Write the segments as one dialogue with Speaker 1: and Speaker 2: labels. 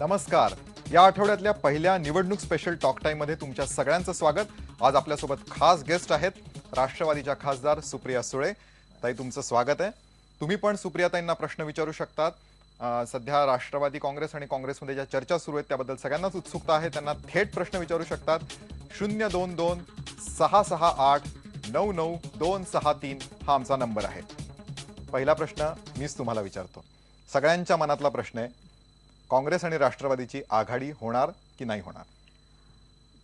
Speaker 1: नमस्कार. या आठवड्यातल्या पहिल्या निवडणूक स्पेशल टॉक टाइम मध्ये तुमच्या सगळ्यांचं स्वागत. आज आपल्यासोबत खास गेस्ट आहेत, राष्ट्रवादीच्या खासदार सुप्रिया सुळे. ताई, तुमचं स्वागत आहे. तुम्ही पण सुप्रियाताईंना प्रश्न विचारू शकतात. सध्या राष्ट्रवादी काँग्रेस आणि काँग्रेसमध्ये ज्या चर्चा सुरू आहेत त्याबद्दल सगळ्यांनाच उत्सुकता आहे. त्यांना थेट प्रश्न विचारू शकतात. 022-668-99263 हा आमचा नंबर आहे. पहिला प्रश्न मीच तुम्हाला विचारतो. सगळ्यांच्या मनातला प्रश्न आहे, काँग्रेस आणि राष्ट्रवादीची आघाडी होणार की नाही होणार?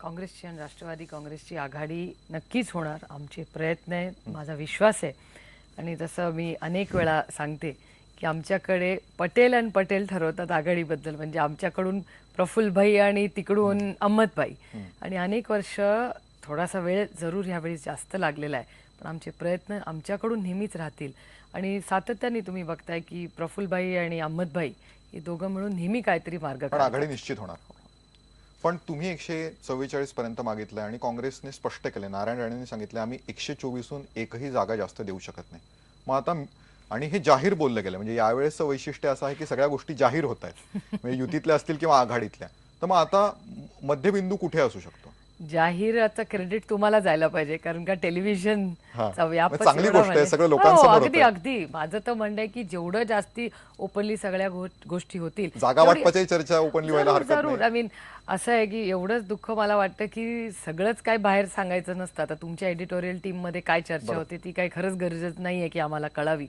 Speaker 2: काँग्रेसची आणि राष्ट्रवादी काँग्रेसची आघाडी नक्कीच होणार. आमचे प्रयत्न आहेत, माझा विश्वास आहे. आणि जसं मी अनेक वेळा सांगते की आमच्याकडे पटेल आणि पटेल ठरवतात आघाडीबद्दल. म्हणजे आमच्याकडून प्रफुल्लभाई आणि तिकडून अहमदभाई. आणि अनेक वर्ष थोडासा वेळ जरूर ह्यावेळी जास्त लागलेला आहे, पण आमचे प्रयत्न आमच्याकडून नेहमीच राहतील. आणि सातत्याने तुम्ही बघताय की प्रफुल्लभाई आणि अहमदभाई हे दोघं मिळून नेहमी काहीतरी मार्ग
Speaker 1: पण
Speaker 2: काढतात.
Speaker 1: आघाडी निश्चित होणार. पण तुम्ही 144 पर्यंत मागितलं आणि काँग्रेसने स्पष्ट केले, नारायण राणेंनी सांगितले आम्ही 124हून एकही जागा जास्त देऊ शकत नाही. मग आता आणि हे जाहीर बोललं गेलं. म्हणजे यावेळेसचं वैशिष्ट्य असं आहे की सगळ्या गोष्टी जाहीर होत आहेत, म्हणजे युतीतल्या असतील किंवा आघाडीतल्या. तर मग आता मध्यबिंदू कुठे असू शकतो?
Speaker 2: जाहीराचं क्रेडिट तुम्हाला जायला पाहिजे, कारण का टेलिव्हिजनचा व्याप
Speaker 1: चांगली गोष्ट आहे, सगळं लोकांसमोर
Speaker 2: अगदी अगदी. माझं तर म्हणणं आहे की जेवढं जास्ती ओपनली सगळ्या गोष्टी होतील,
Speaker 1: जागा वाटपाची चर्चा ओपनली व्हायला हरकत
Speaker 2: जरूर.
Speaker 1: नाही.
Speaker 2: आय मीन असं आहे की एवढंच दुःख मला वाटतं की सगळंच काय बाहेर सांगायचं नसतं. आता तुमच्या एडिटोरियल टीम मध्ये काय चर्चा होते ती काही खरंच गरजेच नाहीये की आम्हाला कळावी.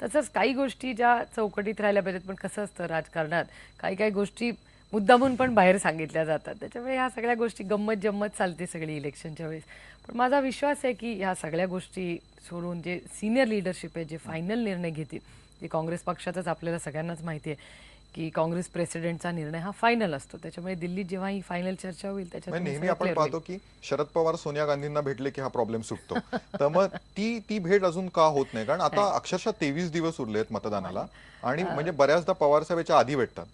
Speaker 2: तसंच काही गोष्टी ज्या चौकटीत राहिल्या पाहिजेत. पण कसं असतं राजकारणात, काही काही गोष्टी मुद्दामून पण बाहेर सांगितल्या जातात. त्याच्यामुळे ह्या सगळ्या गोष्टी गंमत जम्मत चालते सगळी इलेक्शनच्या वेळेस. पण माझा विश्वास आहे की ह्या सगळ्या गोष्टी सोडून जे सिनियर लिडरशिप आहे, जे फायनल निर्णय घेतील, ते काँग्रेस पक्षाचाच आपल्याला सगळ्यांनाच माहिती आहे की काँग्रेस प्रेसिडेंटचा निर्णय हा फायनल असतो. त्याच्यामुळे दिल्लीत जेव्हा ही फायनल चर्चा होईल त्याच्यात
Speaker 1: नेहमी आपण पाहतो की शरद पवार सोनिया गांधींना भेटले की हा प्रॉब्लेम सुटतो. तर मग ती भेट अजून का होत नाही? कारण आता अक्षरशः 23 दिवस उरलेत मतदानाला आणि म्हणजे बऱ्याचदा पवार साहेबांच्या आधी भेटतात.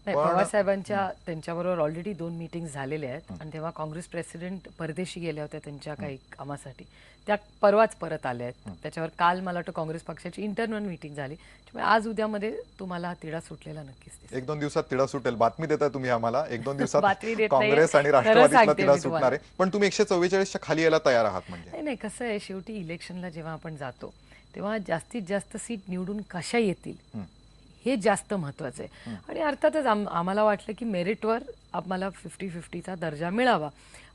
Speaker 2: नाही, पवार साहेबांच्या त्यांच्याबरोबर ऑलरेडी 2 मीटिंग्स झालेल्या आहेत. आणि तेव्हा काँग्रेस प्रेसिडेंट परदेशी गेल्या होत्या त्यांच्या काही कामासाठी. त्या परवाच परत आल्या आहेत. त्याच्यावर काल मला वाटतं काँग्रेस पक्षाची इंटरनल मीटिंग झाली. त्यामुळे आज उद्यामध्ये तुम्हाला तिढा सुटलेला नक्कीच दिसेल.
Speaker 1: 1-2 दिवसात तिढा सुटेल. बातमी देताय तुम्ही आम्हाला. 1-2 दिवसात
Speaker 2: बातमी देत
Speaker 1: काँग्रेस आणि
Speaker 2: नाहीये. खरं
Speaker 1: राष्ट्रवादीतला
Speaker 2: सांगते
Speaker 1: तिढा
Speaker 2: मी तुम्हाला.
Speaker 1: सुटणार आहे. पण तुम्ही 144च्या खाली यायला तयार आहात म्हणजे?
Speaker 2: नाही नाही, कसं आहे, शेवटी इलेक्शनला जेव्हा आपण जातो तेव्हा जास्तीत जास्त सीट निवडून कशा येतील हे जास्त महत्वाचं आहे. आणि अर्थातच आम्हाला वाटलं की मेरिटवर आम्हाला 50-50चा दर्जा मिळावा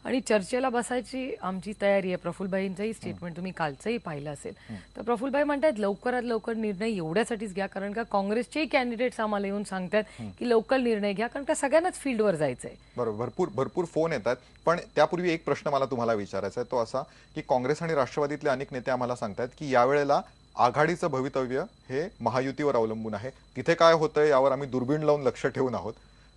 Speaker 2: आणि चर्चेला बसायची आमची तयारी आहे. प्रफुल्लभाईंचंही स्टेटमेंट तुम्ही कालचंही पाहिलं असेल. तर प्रफुल्लभाई म्हणतात लवकरात लवकर निर्णय एवढ्यासाठीच घ्या, कारण का काँग्रेसचेही कॅन्डिडेट्स आम्हाला येऊन सांगतात की लवकर निर्णय घ्या, कारण का सगळ्यांनाच फील्डवर जायचंय.
Speaker 1: बरोबर. भरपूर फोन येतात. पण त्यापूर्वी एक प्रश्न मला तुम्हाला विचारायचा आहे, तो असा की काँग्रेस आणि राष्ट्रवादीतले अनेक नेते आम्हाला सांगतात की यावेळेला आघाडीचं भवितव्य हे महायुतीवर अवलंबून आहे. तिथे काय होतंय यावर आम्ही दुर्बीण लावून लक्ष ठेवून आहोत.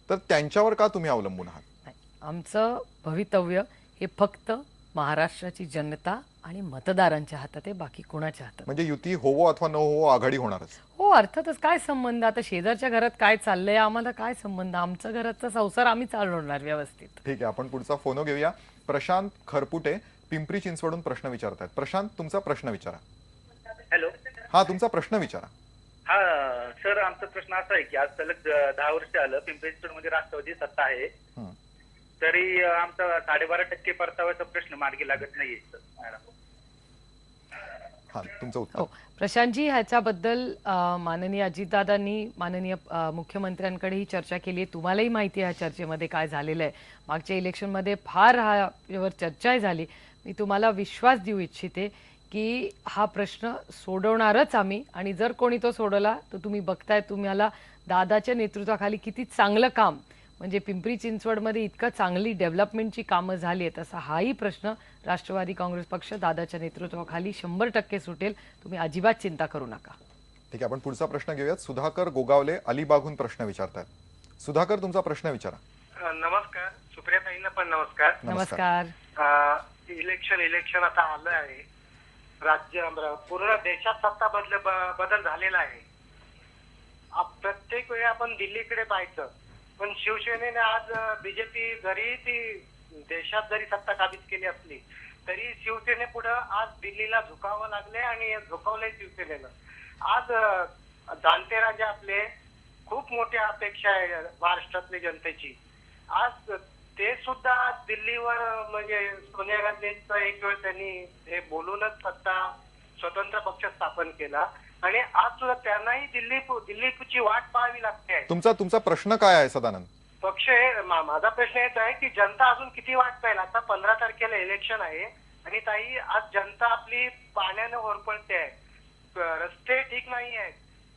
Speaker 1: तर त्यांच्यावर का तुम्ही अवलंबून आहात?
Speaker 2: नाही, आमचं भवितव्य हे फक्त महाराष्ट्राची जनता आणि मतदारांच्या हातात आहे, बाकी कोणाच्या हातात.
Speaker 1: म्हणजे युती होवो अथवा न होवो आघाडी होणारच.
Speaker 2: हो, अर्थातच. काय संबंध, आता शेजारच्या घरात काय चाललंय आम्हाला काय संबंध? आमच्या घराचा संसार आम्ही चालवणार व्यवस्थित.
Speaker 1: ठीक आहे, आपण पुढचा फोन घेऊया. प्रशांत खरपुटे पिंपरी चिंचवडून प्रश्न विचारतात. प्रशांत, तुमचा प्रश्न विचारा.
Speaker 3: हॅलो.
Speaker 1: हा, तुमचा प्रश्न विचारा.
Speaker 3: हा सर, आमचा प्रश्न असा आहे की आज सलग 10 वर्ष आलं पिंपरी चिंचवडमध्ये राष्ट्रवादी सत्ता आहे, तरी आमचा 12.5% परताव्याचा प्रश्न मार्गी लागत नाहीये सर.
Speaker 1: हा, तुमचं उत्तर.
Speaker 2: हो, प्रशांतजी, ह्याच्याबद्दल माननीय अजितदादांनी माननीय मुख्यमंत्र्यांकडे ही चर्चा केली आहे. तुम्हालाही माहिती आहे ह्या चर्चेमध्ये काय झालेलं आहे. मागच्या इलेक्शनमध्ये फार ह्यावर चर्चाही झाली. मी तुम्हाला विश्वास देऊ इच्छिते की हा प्रश्न सोडवणारच आम्ही. आणि जर कोणी तो सोडवला तर तुम्ही बघताय तुम्हाला दादाच्या नेतृत्वाखाली किती चांगलं काम, म्हणजे पिंपरी चिंचवडमध्ये इतकं चांगली डेव्हलपमेंटची कामं झाली आहेत, असा हाही प्रश्न राष्ट्रवादी काँग्रेस पक्ष दादाच्या नेतृत्वाखाली 100% सुटेल. तुम्ही अजिबात चिंता करू नका.
Speaker 1: ठीक आहे, आपण पुढचा प्रश्न घेऊयात. सुधाकर गोगावले अलिबागहून प्रश्न विचारतात. सुधाकर, तुमचा प्रश्न विचारा.
Speaker 4: नमस्कार. सुप्रियाताईंना पण नमस्कार.
Speaker 2: नमस्कार.
Speaker 4: इलेक्शन आता आलं आहे. राज्य पूर्ण देशात सत्ता बदल झालेला आहे. प्रत्येक वेळी आपण दिल्लीकडे पाहायचं, पण शिवसेनेने आज बीजेपी जरी ती देशात जरी सत्ता काबीज केली असली तरी शिवसेने पुढे आज दिल्लीला झुकावं लागले आणि झुकवलंय शिवसेनेनं. आज जाणते राजे आपले खूप मोठी अपेक्षा आहे महाराष्ट्रातल्या जनतेची. आज ते सुद्धा दिल्लीवर म्हणजे सोनिया गांधींचा एक वेळ त्यांनी हे बोलूनच सत्ता स्वतंत्र पक्ष स्थापन केला आणि आज सुद्धा त्यांनाही दिल्लीची वाट पाहावी लागते आहे.
Speaker 1: तुमचा प्रश्न काय आहे सदानंद?
Speaker 4: पक्ष माझा प्रश्न हेच आहे की जनता अजून किती वाट पाहिजे. आता 15 तारखेला इलेक्शन आहे आणि ताई आज जनता आपली पाण्यानं होरपळते आहे. रस्ते ठीक नाही आहेत.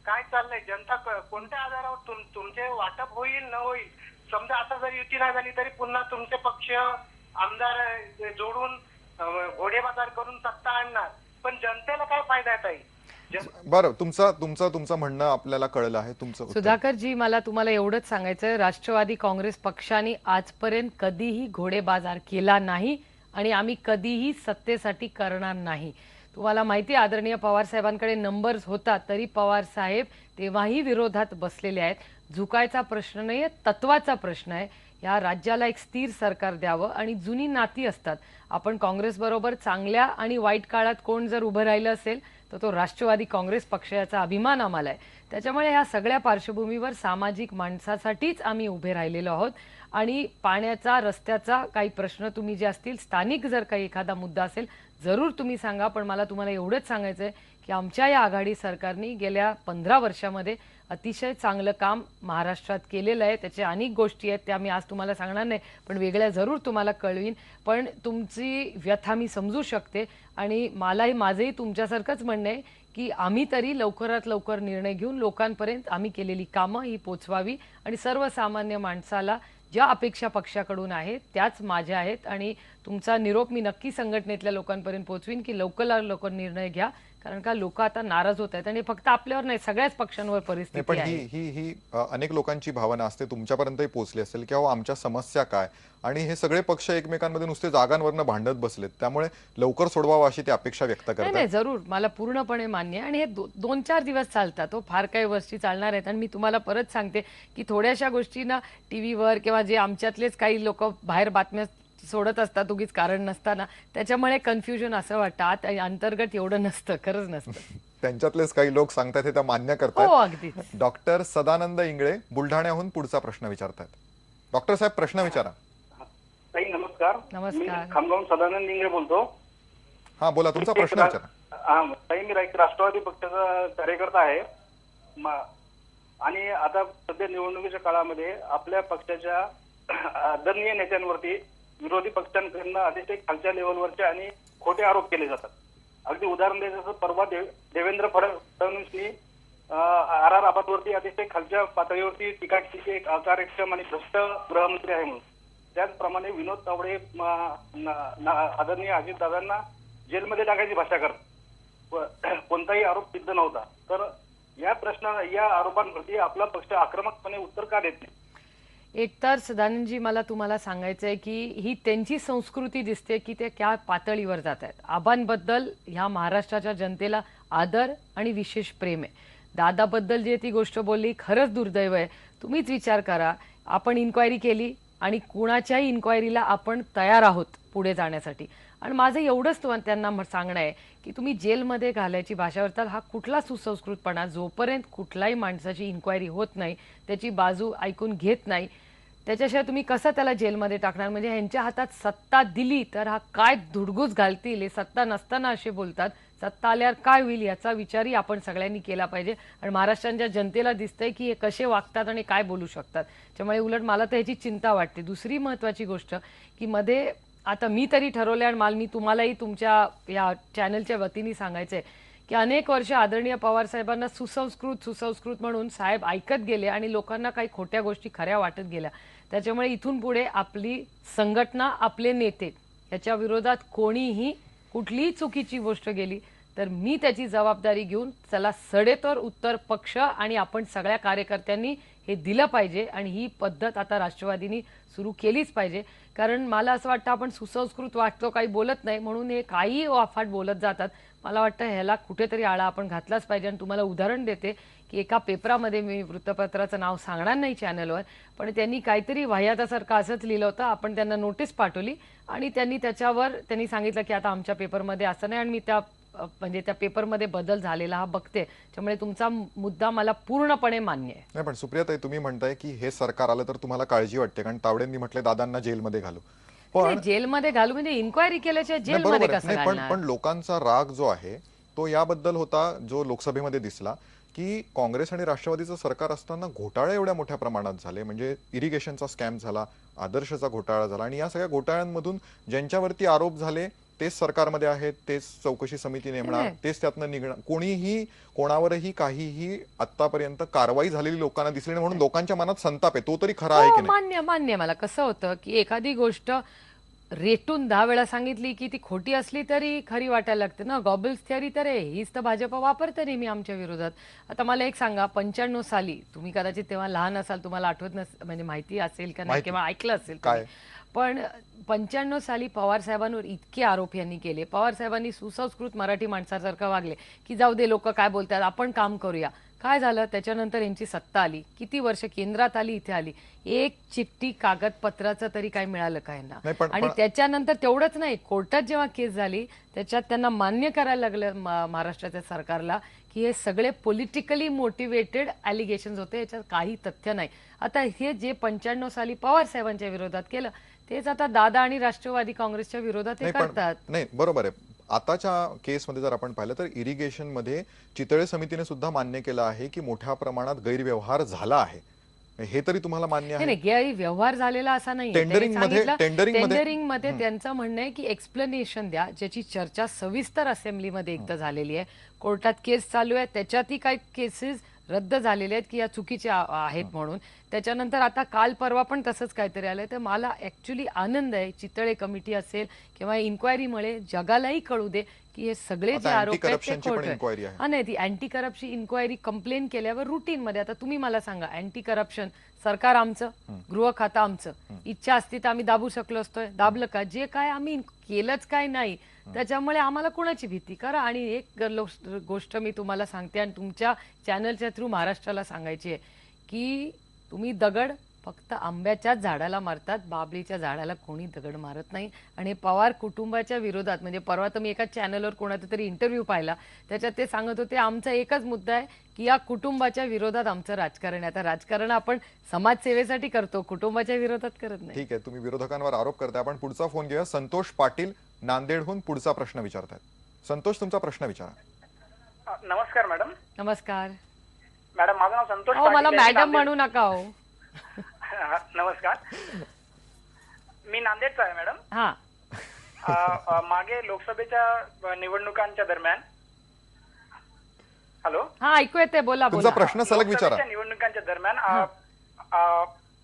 Speaker 4: काय चाललंय? जनता कोणत्या आधारावर तुमचे वाटप होईल न होईल? समजा आता जर युती नाही झाली तरी पुन्हा तुमचे पक्ष आमदार जोडून घोडेबाजार करून सत्ता आणणार, पण जनतेला काय फायदा आहे ताई?
Speaker 1: बरं, तुमचं म्हणणं आपल्याला कळलं आहे. तुमचं उत्तर.
Speaker 2: सुधाकरजी, मला तुम्हाला एवढंच सांगायचं, राष्ट्रवादी काँग्रेस पक्षाने आजपर्यंत कधीही घोडेबाजार केला नाही आणि आम्ही कधीही सत्तेसाठी करणार नाही. तुम्हाला माहिती आहे, आदरणीय पवार साहेबांकडे नंबर्स होता तरी पवार साहेब तेव्हाही विरोधात बसलेले आहेत. झुकायचा प्रश्न नाही आहे, तत्वाचा प्रश्न आहे. या राज्याला एक स्थिर सरकार द्यावं आणि जुनी नाती असतात. आपण काँग्रेसबरोबर चांगल्या आणि वाईट काळात कोण जर उभं राहिलं असेल तर तो राष्ट्रवादी काँग्रेस पक्षाचा अभिमान आम्हाला आहे. त्याच्यामुळे ह्या सगळ्या पार्श्वभूमीवर सामाजिक माणसासाठीच आम्ही उभे राहिलेलो आहोत आणि पाण्याचा, रस्त्याचा काही प्रश्न तुम्ही जे असतील, स्थानिक जर काही एखादा मुद्दा असेल जरूर तुम्ही सांगा. पण मला तुम्हाला एवढंच सांगायचं आहे की आमच्या या आघाडी सरकारने गेल्या 15 वर्षामध्ये अतिशय चांगलं काम महाराष्ट्रात केलेलं आहे. त्याच्या अनेक गोष्टी आहेत, त्या मी आज तुम्हाला सांगणार नाही, पण वेगळ्या जरूर तुम्हाला कळवीन. पण तुमची व्यथा मी समजू शकते आणि माझंही तुमच्यासारखंच म्हणणं आहे की आम्ही तरी लवकरात लवकर निर्णय घेऊन लोकांपर्यंत आम्ही केलेली कामं ही पोचवावी आणि सर्वसामान्य माणसाला ज्या अपेक्षा पक्षाकडून आहेत त्याच माझ्या आहेत. आणि तुमचा निरोप मी नक्की संघटनेतल्या लोकांपर्यंत पोहोचवीन की लवकरात लवकर निर्णय घ्या, कारण का लोक आता नाराज होत आहेत आणि फक्त आपल्यावर नाही, सगळ्याच पक्षांवर परिस्थिती
Speaker 1: पण
Speaker 2: आहे.
Speaker 1: ही अनेक लोकांची भावना असते, तुमच्यापर्यंतही पोहोचली असेल की आमच्या समस्या काय, आणि हे सगळे पक्ष एकमेकांमध्ये नुसते जागांवरनं भांडत बसलेत, त्यामुळे लवकर सोडवावं अशी ती अपेक्षा व्यक्त
Speaker 2: नाही
Speaker 1: करतात.
Speaker 2: जरूर, मला पूर्णपणे मान्य आहे. आणि हे 2-4 दिवस चालतात, तो फार काही वर्षी चालणार आहेत. आणि मी तुम्हाला परत सांगते की थोड्याशा गोष्टींना टीव्हीवर किंवा जे आमच्यातलेच काही लोक बाहेर बातम्या सोडत असतात उगीच कारण नसताना, त्याच्यामुळे कन्फ्युजन असं वाटतं. आत अंतर्गत एवढं नसतं, खरंच नसतं.
Speaker 1: त्यांच्यातलेच काही लोक सांगतात हे त्या मान्य
Speaker 2: हो,
Speaker 1: करतात.
Speaker 2: अगदीच.
Speaker 1: डॉक्टर सदानंद इंगळे बुलढाण्याहून पुढचा प्रश्न विचारतात. डॉक्टर साहेब, प्रश्न विचारा.
Speaker 5: ताई नमस्कार.
Speaker 2: नमस्कार.
Speaker 5: मी खामगावून सदानंद इंगळे बोलतो.
Speaker 1: हा बोला, तुमचा प्रश्न विचारा.
Speaker 5: ताई, मी राष्ट्रवादी पक्षाचा कार्यकर्ता आहे आणि आता सध्या निवडणुकीच्या काळामध्ये आपल्या पक्षाच्या आदरणीय नेत्यांवरती विरोधी पक्षांकडून अतिशय खालच्या लेवलवरचे आणि खोटे आरोप केले जातात. अगदी उदाहरण द्यायचं तर परवा देवेंद्र फडणवीसनी आर आबादवरती अतिशय खालच्या पातळीवरती टीका केली की एक अकार्यक्षम आणि भ्रष्ट गृहमंत्री आहे म्हणून. त्याचप्रमाणे विनोद तावडे आदरणीय अजितदादांना जेलमध्ये टाकायची भाषा करतात. कोणताही आरोप सिद्ध नव्हता. तर या आरोपांवरती आपला पक्ष आक्रमकपणे उत्तर का देत नाही?
Speaker 2: एकतर सदानंदजी, मला तुम्हाला सांगायचं आहे की ही त्यांची संस्कृती दिसते की ते क्या पातळीवर जात आहेत. आबांबद्दल ह्या महाराष्ट्राच्या जनतेला आदर आणि विशेष प्रेम आहे. दादाबद्दल जे ती गोष्ट बोलली, खरंच दुर्दैव आहे. तुम्हीच विचार करा, आपण इन्क्वायरी केली आणि कुणाच्याही इन्क्वायरीला आपण तयार आहोत पुढे जाण्यासाठी. आणि माझं एवढंच त्यांना सांगणं आहे की तुम्ही जेलमध्ये घालायची भाषा करताल, हा कुठला सुसंस्कृतपणा? जोपर्यंत कुठल्याही माणसाची इन्क्वायरी होत नाही, त्याची बाजू ऐकून घेत नाही, त्याच्याशिवाय तुम्ही कसं त्याला जेलमध्ये टाकणार? म्हणजे ह्यांच्या हातात सत्ता दिली तर हा काय धुडगूस घालतील. हे सत्ता नसताना असे बोलतात, सत्ता आल्यावर काय होईल याचा विचारही आपण सगळ्यांनी केला पाहिजे. आणि महाराष्ट्राच्या जनतेला दिसतंय की हे कसे वागतात आणि काय बोलू शकतात. त्यामुळे उलट मला तर ह्याची चिंता वाटते. दुसरी महत्वाची गोष्ट की मध्ये आता मी तरी ठरवले आणि मी तुम्हालाही तुमच्या या चॅनलच्या वतीने सांगायचंय की अनेक वर्ष आदरणीय पवार साहेबांना सुसंस्कृत म्हणून साहेब ऐकत गेले आणि लोकांना काही खोट्या गोष्टी खऱ्या वाटत गेल्या. त्याच्यामुळे इथून पुढे आपली संघटना, आपले नेते याच्या विरोधात कोणीही कुठलीही चुकीची गोष्ट गेली तर मी त्याची जबाबदारी घेऊन चला सडेतोड उत्तर पक्ष आणि आपण सगळ्या कार्यकर्त्यांनी हे दिलं पाहिजे. आणि ही पद्धत आता राष्ट्रवादीनी सुरू केलीच पाहिजे. कारण मला असं वाटतं आपण सुसंस्कृत वाटतो, काही बोलत नाही म्हणून हे काही वाफाट बोलत जातात. मला वाटतं ह्याला कुठेतरी आळा आपण घातलाच पाहिजे. आणि तुम्हाला उदाहरण देते की एका पेपरामध्ये, मी वृत्तपत्राचं नाव सांगणार नाही चॅनलवर, पण त्यांनी काहीतरी वाह्यातासारखं असंच लिहिलं होतं. आपण त्यांना नोटीस पाठवली आणि त्यांनी सांगितलं की आता आमच्या पेपरमध्ये असं नाही. आणि मी त्या म्हणजे त्या पेपरमध्ये बदल झालेला हा बघते, त्यामुळे तुमचा मुद्दा मला पूर्णपणे मान्य आहे.
Speaker 1: नाही पण सुप्रियाताई, तुम्ही म्हणताय की हे सरकार आलं तर तुम्हाला काळजी वाटते, कारण तावडेंनी म्हटले दादांना जेलमध्ये घालू.
Speaker 2: नाही, जेलमध्ये घालू म्हणजे इन्क्वायरी केल्याशिवाय
Speaker 1: नाही,
Speaker 2: जेलमध्ये
Speaker 1: बरोबर आहे.
Speaker 2: कसं
Speaker 1: नाही, पण
Speaker 2: घालणार?
Speaker 1: पण लोकांचा राग जो आहे तो याबद्दल होता, जो लोकसभेमध्ये दिसला की काँग्रेस आणि राष्ट्रवादीचं सरकार असताना घोटाळे एवढ्या मोठ्या प्रमाणात झाले, म्हणजे इरिगेशनचा स्कॅम झाला, आदर्शचा घोटाळा झाला, आणि या सगळ्या घोटाळ्यांमधून ज्यांच्यावरती आरोप झाले तेच सरकारमध्ये आहेत, तेच चौकशी समिती नेमणार,
Speaker 2: नाही.
Speaker 1: तेच त्यातनं निघणार. कोणीही कोणावरही काहीही आतापर्यंत कारवाई झालेली लोकांना दिसली नाही, म्हणून लोकांच्या मनात संताप आहे. तो तरी खरा आहे
Speaker 2: हो,
Speaker 1: की नाही?
Speaker 2: मान्य मान्य मला. कसं होतं की एखादी गोष्ट रेटून 10 वेळा सांगितली की ती खोटी असली तरी खरी वाटायला लागते ना. गॉबल्स थिअरी तर आहे, हीच तर भाजप वापरते नेहमी आमच्या विरोधात. आता मला एक सांगा, 95 साली तुम्ही कदाचित तेव्हा लहान असाल, तुम्हाला आठवत म्हणजे माहिती असेल का नाही
Speaker 1: माहिती.
Speaker 2: किंवा ऐकलं असेल
Speaker 1: काय?
Speaker 2: तुम्ही. पण 95 साली पवार साहेबांवर इतके आरोप यांनी केले. पवार साहेबांनी सुसंस्कृत मराठी माणसासारखं वागले की जाऊ दे, लोक काय बोलतात, आपण काम करूया. काय झालं, त्याच्यानंतर यांची सत्ता आली, किती वर्ष केंद्रात आली, इथे आली, एक चिठ्ठी कागदपत्राचं तरी काय मिळालं का यांना?
Speaker 1: नाही, पण-
Speaker 2: आणि त्याच्यानंतर तेवढंच नाही, कोर्टात जेव्हा केस झाली त्याच्यात त्यांना मान्य करायला लागलं महाराष्ट्राच्या सरकारला की हे सगळे पॉलिटिकली मोटिवेटेड ॲलिगेशन्स होते, याच्यात काही तथ्य नाही. आता हे जे 95 साली पवार साहेबांच्या विरोधात केलं तेच आता दादा आणि राष्ट्रवादी काँग्रेसच्या विरोधात हे
Speaker 1: नाही, पण
Speaker 2: करतात.
Speaker 1: नाही, बरोबर आहे. आताच्या केसमध्ये जर आपण पाहिलं तर इरिगेशन मध्ये चितळे समितीने सुद्धा मान्य केलं आहे की मोठ्या प्रमाणात गैरव्यवहार झाला आहे. हे तरी तुम्हाला मान्य
Speaker 2: नाही
Speaker 1: आहे?
Speaker 2: नाही, व्यवहार झालेला असा नाही. टेंडरिंग मध्ये त्यांचं म्हणणं आहे की एक्सप्लेनेशन द्या, ज्याची चर्चा सविस्तर असेंब्लीमध्ये एकदा झालेली आहे, कोर्टात केस चालू आहे, त्याच्यातही काही केसेस रद्द झालेले आहेत की या चुकीच्या आहेत म्हणून. त्याच्यानंतर आता काल परवा पण तसंच काहीतरी आलंय. तर मला ऍक्च्युली आनंद आहे, चितळे कमिटी असेल किंवा इन्क्वायरीमुळे जगालाही कळू दे की हे सगळे जे
Speaker 1: आता
Speaker 2: आरोप आहेत ते
Speaker 1: anti-corruptionची पण
Speaker 2: खोटे
Speaker 1: inquiry
Speaker 2: आहेत.
Speaker 1: आहे.
Speaker 2: हा नाही, ती अँटी करप्शन इन्क्वायरी कंप्लेन केल्यावर रुटीन मध्ये. आता तुम्ही मला सांगा, अँटी करप्शन सरकार आमचं, गृह खातं आमचं, इच्छा असती तर आम्ही दाबू शकलो असतोय, दाबलं का? जे काय आम्ही केलंच काय नाही, त्याच्यामुळे आम्हाला कोणाची भीती करा. आणि एक गोष्ट मी तुम्हाला सांगते आणि तुमच्या चॅनलच्या थ्रू महाराष्ट्राला सांगायची आहे की तुम्ही दगड फक्त आंब्याच्याच झाडाला मारतात, बाबळीच्या झाडाला कोणी दगड मारत नाही. आणि पवार कुटुंबाच्या विरोधात, म्हणजे परवा तर मी एका चॅनलवर कोणाचा तरी इंटरव्ह्यू पाहिला, त्याच्यात ते सांगत होते आमचा एकच मुद्दा आहे की या कुटुंबाच्या विरोधात आमचं राजकारण आहे. आता राजकारण आपण समाजसेवेसाठी करतो, कुटुंबाच्या विरोधात करत नाही.
Speaker 1: ठीक आहे, तुम्ही विरोधकांवर आरोप करताय. आपण पुढचा फोन घेऊया. संतोष पाटील नांदेडहून पुढचा प्रश्न विचारतायत. संतोष, तुमचा प्रश्न विचारा.
Speaker 4: नमस्कार मॅडम.
Speaker 2: नमस्कार.
Speaker 4: मॅडम, माझं नाव संतोष
Speaker 2: हो, मला
Speaker 4: पाटील आहे.
Speaker 2: मॅडम म्हणू नका हो.
Speaker 4: नमस्कार, मी नांदेडचा आहे मॅडम.
Speaker 2: हा,
Speaker 4: मागे लोकसभेच्या निवडणुकांच्या दरम्यान, हॅलो,
Speaker 2: हा ऐकू येते, बोला
Speaker 1: तुमचा
Speaker 2: बोला.
Speaker 1: प्रश्न सलग विचारा.
Speaker 4: लोकसभेच्या निवडणुकांच्या दरम्यान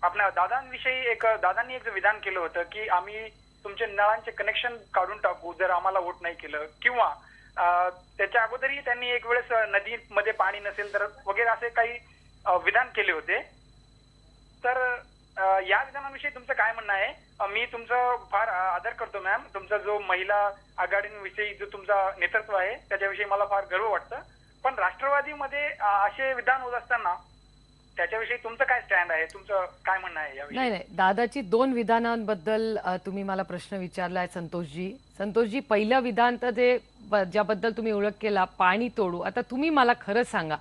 Speaker 4: आपल्या दादांविषयी दादांनी एक विधान केलं होतं की आम्ही तुमचे नळांचे कनेक्शन काढून टाकू जर आम्हाला वोट नाही केलं, किंवा त्याच्या अगोदरही त्यांनी एक वेळेस नदीमध्ये पाणी नसेल तर वगैरे असे काही विधान केले होते. तर या विधानाविषयी तुमचं काय म्हणणं आहे? मी तुमचं फार आदर करतो मॅम. तुमचा जो महिला आघाडीविषयी जो तुमचा नेतृत्व आहे त्याच्याविषयी मला फार गर्व वाटतं. पण राष्ट्रवादीमध्ये असे विधान होत असताना त्याच्याविषयी तुमचं काय स्टँड आहे, तुमचं काय म्हणणं आहे याविषयी?
Speaker 2: नाही नाही, दादाची 2 विधानांबद्दल तुम्ही मला प्रश्न विचारलाय संतोषजी. संतोषजी, पहिलं विधान तर जे ज्याबद्दल तुम्ही ओळख केला, पाणी तोडू. आता तुम्ही मला खरं सांगा,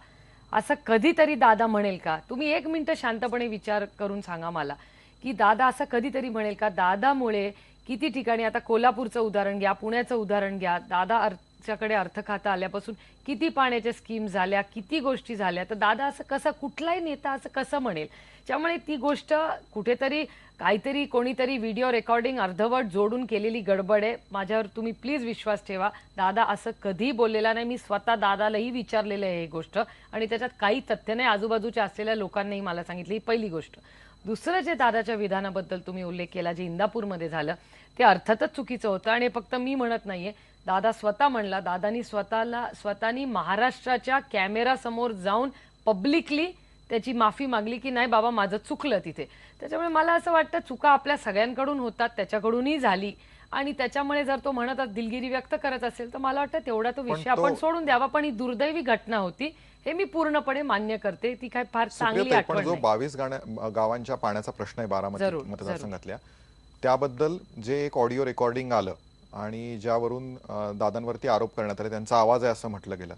Speaker 2: असं कधीतरी दादा म्हणेल का? तुम्ही 1 मिनिट शांतपणे विचार करून सांगा मला की दादा असं कधीतरी म्हणेल का? दादामुळे किती ठिकाणी, आता कोल्हापूरचं उदाहरण घ्या, पुण्याचं उदाहरण घ्या, दादाच्याकडे अर्थ खातं आल्यापासून किती पाण्याच्या स्कीम झाल्या, किती गोष्टी झाल्या. तर दादा असं कसं, कुठलाही नेता असं कसं म्हणेल? त्यामुळे ती गोष्ट कुठेतरी काहीतरी कोणीतरी व्हिडिओ रेकॉर्डिंग अर्धवट जोडून केलेली गडबड आहे. माझ्यावर तुम्ही प्लीज विश्वास ठेवा, दादा असं कधी बोललेला नाही. मी स्वतः दादालाही विचारलेलं आहे ही गोष्ट आणि त्याच्यात काही तथ्य नाही. आजूबाजूच्या असलेल्या लोकांनाही मला सांगितली, ही पहिली गोष्ट. दुसरं जे दादाच्या विधानाबद्दल तुम्ही उल्लेख केला, जे इंदापूरमध्ये झालं, ते अर्थातच चुकीचं होतं. आणि फक्त मी म्हणत नाहीये, दादा स्वतः म्हणला, दादानी स्वतःनी महाराष्ट्राच्या कॅमेरा समोर जाऊन पब्लिकली त्याची माफी मागली की नाही बाबा, माझं चुकलं तिथे. त्याच्यामुळे मला असं वाटतं चुका आपल्या सगळ्यांकडून होतात, त्याच्याकडूनही झाली. आणि त्याच्यामुळे जर तो म्हणत दिलगिरी व्यक्त करत असेल तर मला वाटतं तेवढा तो विषय आपण सोडून द्यावा. पण ही दुर्दैवी घटना होती, हे मी पूर्णपणे मान्य करते. ती काय फार चांगली
Speaker 1: सुप्रियाताई, पण
Speaker 2: आठवण
Speaker 1: जो
Speaker 2: नाही.
Speaker 1: 22 गावांच्या पाण्याचा प्रश्न आहे बारामती
Speaker 2: जरूर,
Speaker 1: मतदारसंघातल्या, त्याबद्दल जे एक ऑडिओ रेकॉर्डिंग आलं आणि ज्यावरून दादांवरती आरोप करण्यात आले त्यांचा आवाज आहे असं म्हटलं गेलं,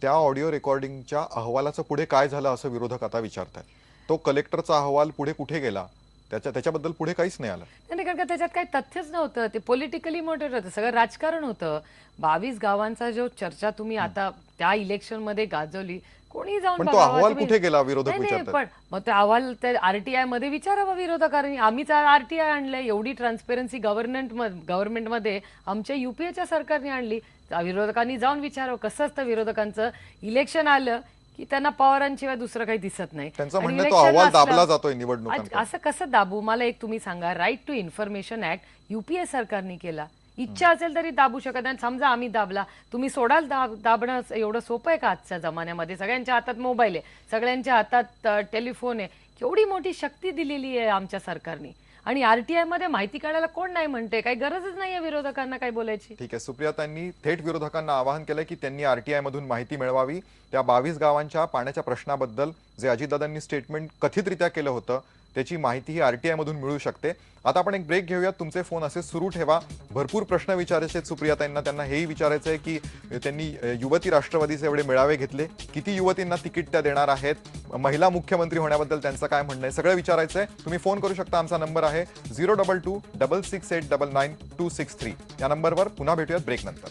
Speaker 1: त्या ऑडिओ रेकॉर्डिंगच्या अहवालाचं पुढे काय झालं असं विरोधक आता विचारतात. तो कलेक्टरचा अहवाल पुढे कुठे गेला त्याच्याबद्दल पुढे काहीच नाही आलं.
Speaker 2: नाही, कारण का त्याच्यात काही तथ्यच नव्हतं. ते पॉलिटिकली मोटिव्हेट होतं, सगळं राजकारण होतं. 22 गावांचा जो चर्चा तुम्ही आता त्या इलेक्शन मध्ये गाजवली, कोणी जाऊन
Speaker 1: पण तो
Speaker 2: बघावा
Speaker 1: अहवाल
Speaker 2: तुम्ही.
Speaker 1: कुठे गेला विरोधक
Speaker 2: नाही, नाही,
Speaker 1: विचारतात.
Speaker 2: पण मग तो अहवाल त्या आरटीआय मध्ये विचारावा विरोधकांनी. आम्हीच आरटीआय आणलंय, एवढी ट्रान्सपेरन्सी गव्हर्नमेंटमध्ये आमच्या युपीएच्या सरकारने आणली. विरोधकांनी जाऊन विचारावं. कसं असतं, विरोधकांचं इलेक्शन आलं की त्यांना पवारांशिवाय दुसरं काही दिसत नाही.
Speaker 1: त्यांचं
Speaker 2: आणि
Speaker 1: म्हणणं तो
Speaker 2: election
Speaker 1: अहवाल
Speaker 2: असलं-
Speaker 1: दाबला जातोय निवडणुकांकडे.
Speaker 2: असं कसं दाबू? मला एक तुम्ही सांगा, right to information act UPA सरकारने केला. इच्छा असेल तरी दाबू शकत नाही. समजा आम्ही दाबला, तुम्ही सोडाल दाबणं एवढं सोपं आहे का आजच्या जमान्यामध्ये? सगळ्यांच्या हातात मोबाईल आहे, सगळ्यांच्या हातात टेलिफोन आहे. केवढी मोठी शक्ती दिलेली आहे आमच्या सरकारने. आणि आरटीआय मध्ये माहिती काढायला कोण नाही म्हणते, काही गरजच नाहीये विरोधकांना काय बोलायची.
Speaker 1: ठीक आहे, सुप्रियातांनी थेट विरोधकांना आवाहन केलंय की त्यांनी आरटीआय मधून माहिती मिळवावी. त्या 22 गावांच्या पाण्याच्या प्रश्नाबद्दल जे अजितदादांनी स्टेटमेंट कथितरित्या केलं होतं त्याची माहिती ही आरटीआय मधून मिळू शकते. आता आपण एक ब्रेक घेऊयात. तुमचे फोन असे सुरू ठेवा. भरपूर प्रश्न विचारायचे आहेत सुप्रियाताईंना. त्यांना हेही विचारायचं आहे की त्यांनी युवती राष्ट्रवादीचे एवढे मेळावे घेतले, किती युवतींना तिकीट त्या देणार आहेत, महिला मुख्यमंत्री होण्याबद्दल त्यांचं काय म्हणणं आहे, सगळं विचारायचं आहे. तुम्ही फोन करू शकता. आमचा नंबर आहे 022-66899-263. या नंबरवर पुन्हा भेटूयात ब्रेक नंतर.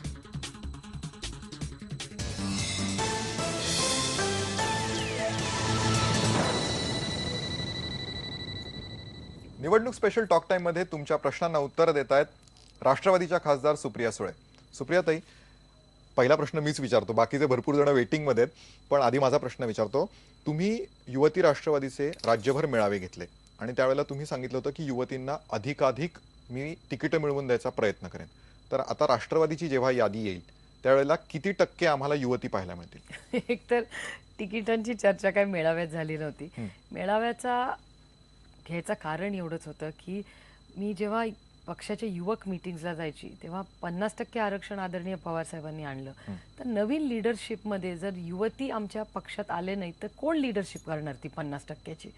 Speaker 1: निवडणूक स्पेशल टॉक टाइम मध्ये तुमच्या प्रश्नांना उत्तर देत आहेत राष्ट्रवादीच्या खासदार सुप्रिया सुळे. सुप्रियाताई, पहिला प्रश्न मीच विचारतो, बाकीचे भरपूर जण वेटिंग मध्ये आहेत, पण आधी माझा प्रश्न विचारतो. तुम्ही युवती राष्ट्रवादीचे राज्यभर मेळावे घेतले आणि त्यावेळेला तुम्ही सांगितलं होतं की युवतींना अधिकाधिक मी तिकीट मिळवून द्यायचा प्रयत्न करेन. तर आता राष्ट्रवादीची जेव्हा यादी येईल त्यावेळेला किती टक्के आम्हाला युवती पाहायला मिळतील?
Speaker 2: एक तर तिकिटांची चर्चा काही मेळाव्यात झाली नव्हती. मेळाव्याचा घ्यायचं कारण एवढंच होतं की मी जेव्हा पक्षाच्या युवक मीटिंग्सला जायची तेव्हा 50% आरक्षण आदरणीय पवार साहेबांनी आणलं. तर नवीन लिडरशिपमध्ये जर युवती आमच्या पक्षात आले नाही तर कोण लिडरशिप करणार ती 50%ची?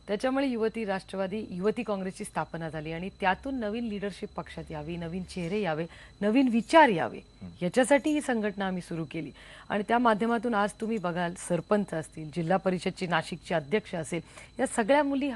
Speaker 2: त्याच्यामुळे युवती काँग्रेसची स्थापना झाली आणि त्यातून नवीन लिडरशिप पक्षात यावी, नवीन चेहरे यावे, नवीन विचार यावे, याच्यासाठी ही संघटना आम्ही सुरू केली. आणि त्या माध्यमातून आज तुम्ही बघाल, सरपंच असतील, जिल्हा परिषदची नाशिकची अध्यक्ष असेल, या सगळ्या मुली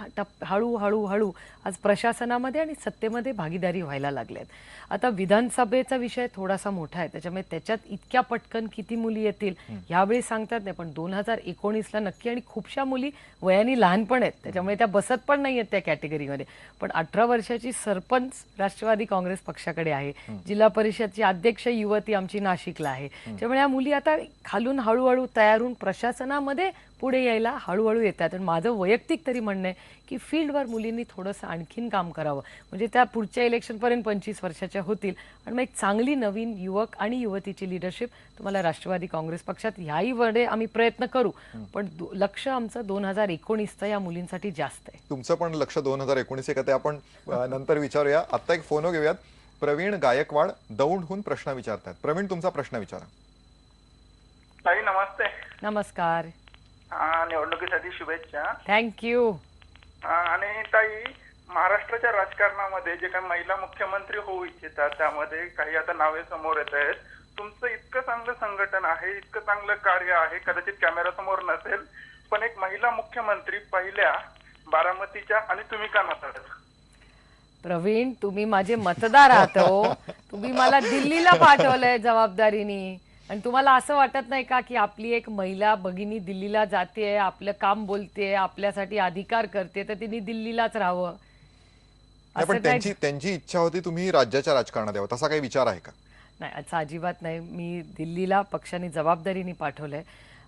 Speaker 2: हळू आज प्रशासनामध्ये आणि सत्तेमध्ये भागीदारी व्हायला लागल्यात. आता विधानसभेचा विषय थोडासा मोठा आहे, त्याच्यामुळे त्याच्यात इतक्या पटकन किती मुली येतील यावेळी सांगतात नाही, पण 2019ला नक्की. आणि खूपशा मुली वयाने लहान पण आहेत, त्याच्यामुळे त्या बसत पण नाही आहेत त्या कॅटेगरीमध्ये. पण 18 वर्षाची सरपंच राष्ट्रवादी काँग्रेस पक्षाकडे आहे, जिल्हा परिषदची अध्यक्ष युवती आमची नाशिकला आहे. त्यामुळे या मुली आता खालून हळूहळू तयार होऊन प्रशासनामध्ये पुढे यायला हळूहळू येतात. आणि माझं वैयक्तिक तरी म्हणणं आहे की फील्डवर मुलींनी थोडंसं आणखीन काम करावं, म्हणजे त्या पुढच्या इलेक्शनपर्यंत 25 वर्षाच्या होतील आणि मग एक चांगली नवीन युवक आणि युवतीची लिडरशिप तुम्हाला राष्ट्रवादी काँग्रेस पक्षात ह्याही मध्ये आम्ही प्रयत्न करू. पण लक्ष आमचं 2019चं या मुलींसाठी जास्त आहे.
Speaker 1: तुमचं पण लक्ष 2019 आहे का ते आपण नंतर विचारूया. आता एक फोन घेऊयात. प्रवीण गायकवाड दौंडहून प्रश्न विचारतात. प्रवीण, तुमचा प्रश्न विचारा.
Speaker 6: ताई नमस्ते.
Speaker 2: नमस्कार.
Speaker 6: निवडणुकीसाठी शुभेच्छा.
Speaker 2: थँक्यू.
Speaker 6: आणि ताई, महाराष्ट्राच्या राजकारणामध्ये जे काही महिला मुख्यमंत्री होऊ इच्छितात त्यामध्ये काही आता नावे समोर येत आहेत. तुमचं इतकं चांगलं संघटन आहे, इतकं चांगलं कार्य आहे, कदाचित कॅमेरा समोर नसेल, पण एक महिला मुख्यमंत्री पहिल्या बारामतीच्या आणि तुम्ही का नसाल?
Speaker 2: प्रवीण, तुम्ही माझे मतदार आहात हो. तुम्ही मला दिल्लीला पाठवलंय जबाबदारीने, आणि तुम्हाला असं वाटत नाही का की आपली एक महिला भगिनी दिल्लीला जाते, आपलं काम बोलते, आपल्यासाठी अधिकार करते, तर तिने दिल्लीलाच राहावं?
Speaker 1: नाही, पण त्यांची इच्छा होती तुम्ही राज्याच्या राजकारणात यावं, तसा काही विचार आहे का?
Speaker 2: नाही, असं अजिबात नाही. मी दिल्लीला पक्षाने जबाबदारीने पाठवलंय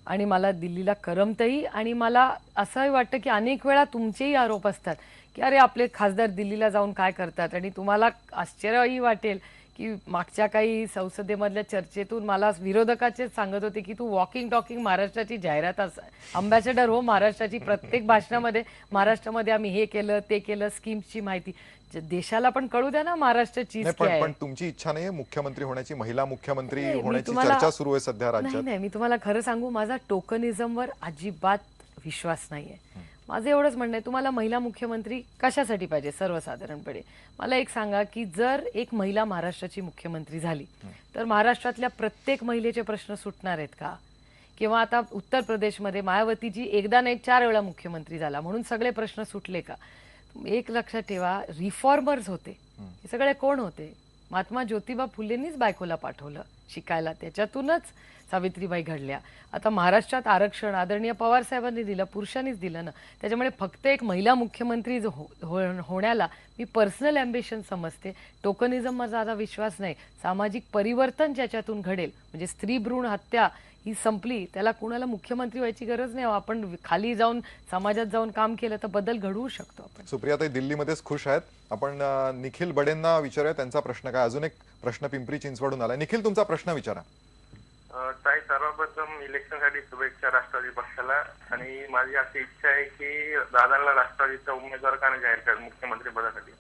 Speaker 2: आणि मला दिल्लीला करमतही. आणि मला असंही वाटतं की अनेक वेळा तुमचेही आरोप असतात की अरे आपले खासदार दिल्लीला जाऊन काय करतात, आणि तुम्हाला आश्चर्यही वाटेल की मागच्या काही संसदेमधल्या चर्चेतून मला विरोधकाचे सांगत होते की तू वॉकिंग टॉकिंग महाराष्ट्राची जाहिरात अंबॅसेडर हो महाराष्ट्राची. प्रत्येक भाषणामध्ये महाराष्ट्रामध्ये आम्ही हे केलं ते केलं, स्कीम्सची माहिती देशाला पण कळू द्या ना महाराष्ट्राची.
Speaker 1: पण तुमची इच्छा नाहीये मुख्यमंत्री होण्याची, महिला मुख्यमंत्री होण्याची चर्चा सुरू आहे सध्या राज्यात?
Speaker 2: नाही, मी तुम्हाला खरं सांगू, माझा टोकनिझमवर अजिबात विश्वास नाहीये. माझं एवढंच म्हणणं आहे, तुम्हाला महिला मुख्यमंत्री कशासाठी पाहिजे सर्वसाधारणपणे? मला एक सांगा की जर एक महिला महाराष्ट्राची मुख्यमंत्री झाली तर महाराष्ट्रातल्या प्रत्येक महिलेचे प्रश्न सुटणार आहेत का? किंवा आता उत्तर प्रदेशमध्ये मायावतीजी एकदा नाही 4 वेळा मुख्यमंत्री झाला म्हणून सगळे प्रश्न सुटले का? एक लक्षात ठेवा, रिफॉर्मर्स होते. हे सगळे कोण होते? महात्मा ज्योतिबा फुलेंनीच बायकोला पाठवलं शिकायला, त्याच्यातूनच सावित्रीबाई घडल्या. आता महाराष्ट्रात आरक्षण आदरणीय पवार साहेबांनी दिलं, पुरुषांनीच दिलं ना. त्याच्यामुळे फक्त एक महिला मुख्यमंत्री होण्याला मी पर्सनल अँबिशन समजते. टोकनिझम माझा आता विश्वास नाही. सामाजिक परिवर्तन ज्याच्यातून घडेल, म्हणजे स्त्री भ्रूण हत्या ही संपली, त्याला कुणाला मुख्यमंत्री व्हायची गरज नाही. आपण खाली जाऊन समाजात जाऊन काम केलं तर बदल घडवू शकतो आपण.
Speaker 1: सुप्रियाताई दिल्लीमध्येच खुश आहेत. आपण निखिल बडेंना विचारूया त्यांचा प्रश्न काय. अजून एक प्रश्न पिंपरी चिंचवडून आलाय. निखिल, तुमचा प्रश्न विचारा.
Speaker 7: ताई, सर्वप्रथम इलेक्शनसाठी शुभेच्छा राष्ट्रवादी पक्षाला. आणि माझी अशी इच्छा आहे की दादांना राष्ट्रवादीचा उमेदवार का नाही जाहीर करा मुख्यमंत्री पदासाठी?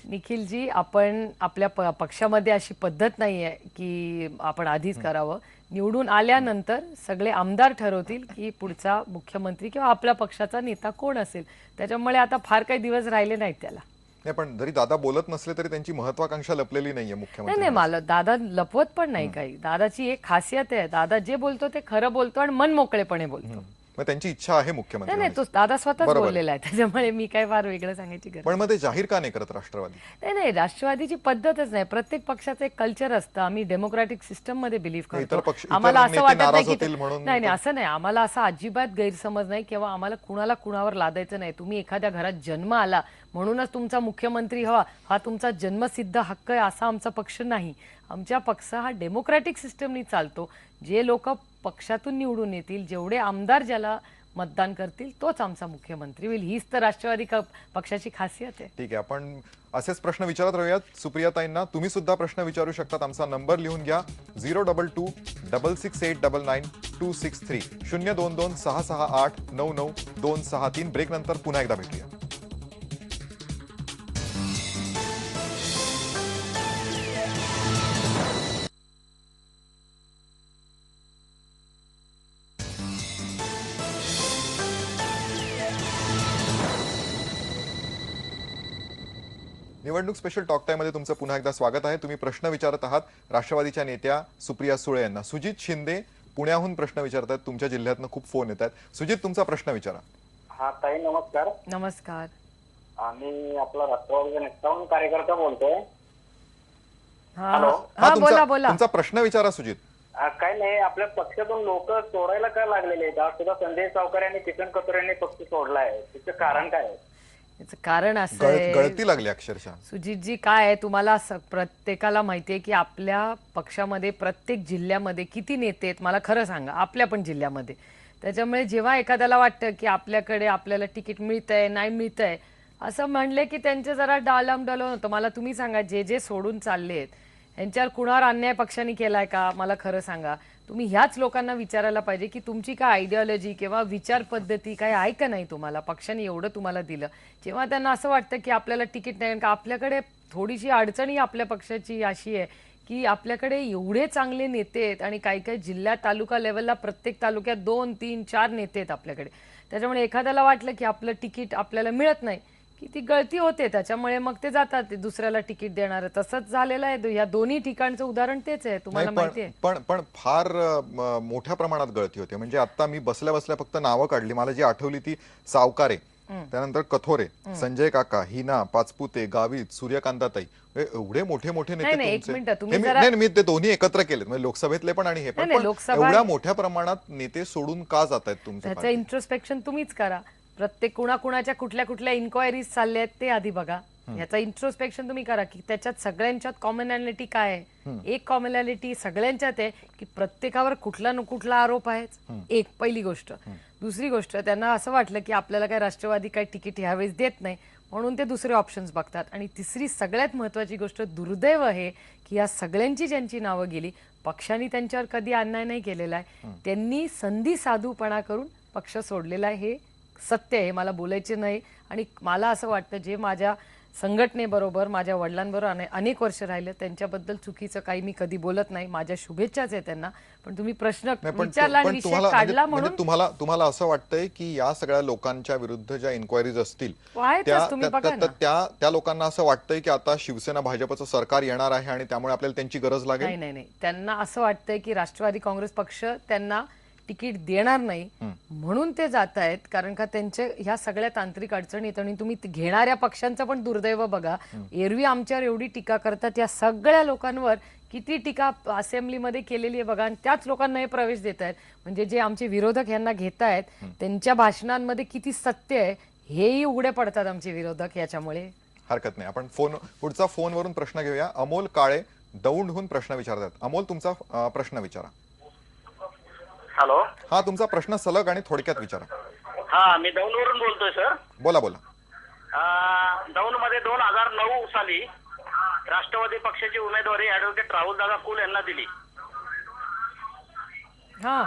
Speaker 2: निखिलजी, आपण आपल्या पक्षामध्ये अशी पद्धत नाही आहे की आपण आधीच करावं. निवडून आल्यानंतर सगळे आमदार ठरवतील की पुढचा मुख्यमंत्री किंवा आपल्या पक्षाचा नेता कोण असेल. त्याच्यामुळे आता फार काही दिवस राहिले नाहीत त्याला.
Speaker 1: नाही, पण जरी दादा बोलत नसले तरी त्यांची महत्वाकांक्षा लपलेली नाहीये मुख्यमंत्री.
Speaker 2: नाही, मला दादा लपवत पण नाही काही. दादाची एक खासियत आहे, दादा जे बोलतो ते खरं बोलतो आणि मन मोकळेपणे बोलतो.
Speaker 1: मग त्यांची इच्छा आहे मुख्यमंत्री
Speaker 2: नाही, तो दादा स्वतःच
Speaker 1: बरोबर.
Speaker 2: बोललेला आहे, त्याच्यामुळे मी काय फार वेगळं सांगायची गरज
Speaker 1: पण मग ते जाहीर का नाही करत राष्ट्रवादी?
Speaker 2: नाही, राष्ट्रवादीची पद्धतच नाही. प्रत्येक पक्षाचं एक कल्चर असतं. आम्ही डेमोक्रॅटिक सिस्टम मध्ये बिलीव्ह
Speaker 1: इतर
Speaker 2: करतो.
Speaker 1: इतर
Speaker 2: आम्हाला असं
Speaker 1: नेते
Speaker 2: वाटत
Speaker 1: नाराज
Speaker 2: नाही
Speaker 1: होतील
Speaker 2: की
Speaker 1: म्हणून
Speaker 2: नाही, असं नाही. आम्हाला असा अजिबात गैरसमज नाही किंवा आम्हाला कुणाला कुणावर लादायचं नाही. तुम्ही एखाद्या घरात जन्म आला म्हणूनच तुमचा मुख्यमंत्री हवा, हा तुमचा जन्मसिद्ध हक्क आहे असा आमचा पक्ष नाही. आमच्या पक्ष हा डेमोक्रॅटिक सिस्टमनी चालतो. जे लोक पक्षातून निवडून येतील, जेवढे आमदार ज्याला मतदान करतील तोच आमचा मुख्यमंत्री होईल. हीच तर राष्ट्रवादी पक्षाची खासियत आहे.
Speaker 1: ठीक आहे, आपण असेच प्रश्न विचारत राहूयात सुप्रियाताईंना. तुम्ही सुद्धा प्रश्न विचारू शकतात. आमचा नंबर लिहून घ्या 022-66899-263 022-668-99263. ब्रेक नंतर पुन्हा एकदा भेटूया. निवडणूक स्पेशल टॉक टाइम मध्ये तुमचं पुन्हा एकदा स्वागत आहे. तुम्ही प्रश्न विचारत आहात राष्ट्रवादीच्या नेत्या सुप्रिया सुळे यांना. सुजित शिंदे पुण्याहून प्रश्न विचारतात. तुमच्या जिल्ह्यातनं खूप फोन येतात. सुजित, तुमचा प्रश्न विचारा.
Speaker 5: हा ताई, नमस्कार.
Speaker 2: नमस्कार.
Speaker 5: आम्ही आपला राष्ट्रवादीचा नेता कार्यकर्ता बोलतोय.
Speaker 2: हा,
Speaker 5: हॅलो.
Speaker 2: हा, बोला बोला.
Speaker 1: तुमचा प्रश्न विचारा सुजित.
Speaker 5: काय नाही, आपल्या पक्षातून लोक सोडायला का लागलेले आहेत? आज सुद्धा संजय सावकर यांनी किसन कथोरे यांनी पक्ष सोडलाय. त्याचं कारण काय आहे?
Speaker 2: याचं कारण असं आहे,
Speaker 1: गळती लागली अक्षरशः.
Speaker 2: सुजितजी, काय आहे, तुम्हाला प्रत्येकाला माहितीये की आपल्या पक्षामध्ये प्रत्येक जिल्ह्यामध्ये किती नेते आहेत मला खरं सांगा, आपल्या पण जिल्ह्यामध्ये. त्याच्यामुळे जेव्हा एखाद्याला वाटतं की आपल्याकडे आपल्याला तिकीट मिळतंय नाही मिळतंय असं म्हणले की त्यांचे जरा डालामडोल होतं. मला तुम्ही सांगा, जे जे सोडून चाललेत यांच्यावर कुणावर अन्याय पक्षाने केलाय का? मला खरं सांगा. तुम्ही ह्याच लोकांना विचारायला पाहिजे की तुमची काय आयडिओलॉजी किंवा विचार पद्धती काय आहे का नाही तुम्हाला. पक्षाने एवढं तुम्हाला दिलं, जेव्हा त्यांना असं वाटतं की आपल्याला तिकीट नाही, का आपल्याकडे थोडीशी अडचणी आपल्या पक्षाची अशी आहे की आपल्याकडे एवढे चांगले नेते आहेत आणि काही काही जिल्ह्यात तालुका लेवलला प्रत्येक तालुक्यात 2, 3, 4 नेते आहेत आपल्याकडे. त्याच्यामुळे एखाद्याला वाटलं की आपलं तिकीट आपल्याला मिळत नाही की ती गळती होते, त्याच्यामुळे मग ते जातात ते दुसऱ्याला तिकीट देणार. तसंच झालेलं आहे. या दोन्ही ठिकाणचं उदाहरण तेच आहे, तुम्हाला माहिती आहे.
Speaker 1: पण फार मोठ्या प्रमाणात गळती होते. म्हणजे आता मी बसल्या बसल्या फक्त नावं काढली. मला जी आठवली ती सावकारे, त्यानंतर कथोरे, संजय काका, हिना पाचपुते, गावित, सूर्यकांताताई, एवढे मोठे मोठे नेते तुमचे. मी ते दोन्ही एकत्र केलेत, म्हणजे लोकसभेतले पण आणि हे पण. एवढ्या मोठ्या प्रमाणात नेते सोडून का जात आहेत तुमच्या?
Speaker 2: त्याचं इंट्रोस्पेक्शन तुम्हीच करा. प्रत्येक कुणाकुणाच्या कुठल्या कुठल्या इन्क्वायरीज चालल्या आहेत ते आधी बघा. याचा इंट्रोस्पेक्शन तुम्ही करा की त्याच्यात सगळ्यांच्यात कॉमनॅलिटी काय आहे. एक कॉमनॅलिटी सगळ्यांच्यात आहे की प्रत्येकावर कुठला न कुठला आरोप आहे. एक पहिली गोष्ट. दुसरी गोष्ट, त्यांना असं वाटलं की आपल्याला काय राष्ट्रवादी काय तिकीट ह्यावेळेस देत नाही म्हणून ते दुसरे ऑप्शन्स बघतात. आणि तिसरी सगळ्यात महत्वाची गोष्ट, दुर्दैव आहे की या सगळ्यांची ज्यांची नावं गेली, पक्षाने त्यांच्यावर कधी अन्याय नाही केलेला आहे. त्यांनी संधी साधूपणा करून पक्ष सोडलेला आहे. हे सत्य आहे, मला बोलायचे नाही. आणि मला असं वाटतं जे माझ्या संघटनेबरोबर माझ्या वडिलांबरोबर अनेक वर्ष राहिले, त्यांच्याबद्दल चुकीचं काही मी कधी बोलत नाही. माझ्या शुभेच्छाच आहे त्यांना. पण तुम्ही प्रश्न
Speaker 1: नाही, पण
Speaker 2: विचारला आणि
Speaker 1: पण
Speaker 2: विषय
Speaker 1: तुम्हाला
Speaker 2: काढला
Speaker 1: म्हणजे
Speaker 2: म्हणून
Speaker 1: तुम्हाला असं वाटतंय की या सगळ्या लोकांच्या विरुद्ध ज्या इन्क्वायरीज असतील
Speaker 2: आहेतच, तुम्ही बघा ना.
Speaker 1: त्या लोकांना असं वाटतंय की आता शिवसेना भाजपचं सरकार येणार आहे आणि त्यामुळे आपल्याला त्यांची गरज लागेल.
Speaker 2: नाही नाही नाही, त्यांना असं वाटतंय की राष्ट्रवादी काँग्रेस पक्ष त्यांना तिकीट देणार नाही म्हणून ते जात आहेत. कारण का त्यांचे ह्या सगळ्या तांत्रिक अडचणीत आणि तुम्ही घेणाऱ्या पक्षांचं पण दुर्दैव बघा. एरवी आमच्यावर एवढी टीका करतात, या सगळ्या लोकांवर किती टीका असेंब्लीमध्ये केलेली आहे बघा, आणि त्याच लोकांना हे प्रवेश देत आहेत. म्हणजे जे आमचे विरोधक यांना घेत आहेत त्यांच्या भाषणांमध्ये किती सत्य आहे हेही उघडे पडतात आमचे विरोधक याच्यामुळे.
Speaker 1: हरकत नाही, आपण पुढचा फोनवरून प्रश्न घेऊया. अमोल काळे दौंडहून प्रश्न विचारतात. अमोल, तुमचा प्रश्न विचारा.
Speaker 8: हॅलो.
Speaker 1: हा, तुमचा प्रश्न सलग आणि थोडक्यात विचारा.
Speaker 8: हा, मी दौंडवरून बोलतोय सर.
Speaker 1: बोला बोला.
Speaker 8: दौंडमध्ये 2009 साली राष्ट्रवादी पक्षाची उमेदवारी ऍडव्होकेट राहुल दादा कुल यांना दिली.
Speaker 2: हा,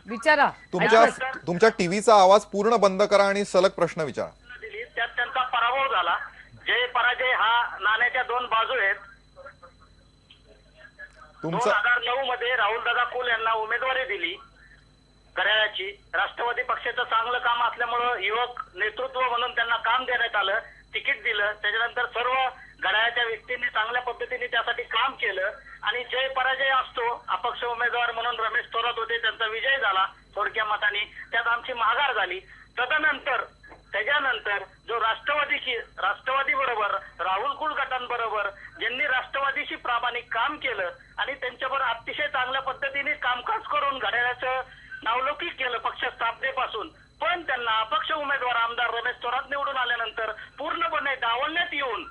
Speaker 2: विचारा.
Speaker 1: तुमच्या टीव्हीचा आवाज पूर्ण बंद करा आणि सलग प्रश्न विचारा.
Speaker 8: दिली, त्यात त्यांचा पराभव झाला. जय पराजय हा नाण्याच्या दोन बाजू आहेत.
Speaker 1: तुमचा
Speaker 8: 2009 मध्ये राहुल दादा कुल यांना उमेदवारी दिली घड्याळाची. राष्ट्रवादी पक्षाचं चांगलं काम असल्यामुळं युवक नेतृत्व म्हणून त्यांना काम देण्यात आलं, तिकीट दिलं. त्याच्यानंतर सर्व घड्याळाच्या व्यक्तींनी चांगल्या पद्धतीने त्यासाठी काम केलं आणि जय पराजय असतो. अपक्ष उमेदवार म्हणून रमेश थोरात होते, त्यांचा विजय झाला थोडक्या मताने, त्यात आमची माघार झाली. त्याच्यानंतर जो राष्ट्रवादी बरोबर राहुल कुल गटांबरोबर ज्यांनी राष्ट्रवादीशी प्रामाणिक काम केलं आणि त्यांच्याबरोबर अतिशय चांगल्या पद्धतीने कामकाज करून घड्याळाचं नावलौकिक केलं पक्ष स्थापनेपासून, पण त्यांना अपक्ष उमेदवार आमदार रमेश थोरात निवडून आल्यानंतर पूर्णपणे डावलण्यात येऊन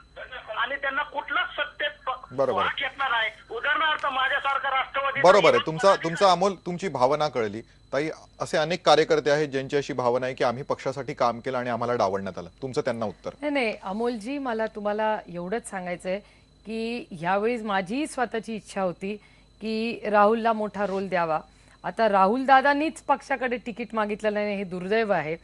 Speaker 8: आणि त्यांना कुठलाच सत्तेत भाग घेतला नाही. उदाहरणार्थ माझ्यासारखा राष्ट्रवादी.
Speaker 1: बरोबर आहे, तुमचा अमोल, तुमची भावना कळली. ताई, असे अनेक कार्यकर्ते आहेत ज्यांची अशी भावना आहे की आम्ही पक्षासाठी काम केलं आणि आम्हाला डावलण्यात आलं. तुमचं त्यांना उत्तर?
Speaker 2: नाही अमोलजी, मला तुम्हाला एवढंच सांगायचंय की ह्यावेळी माझी स्वतःची इच्छा होती की राहुलला मोठा रोल द्यावा. आता राहुल दादांनीच पक्षाकडे तिकीट मागितलेलं नाही, हे दुर्दैव आहे.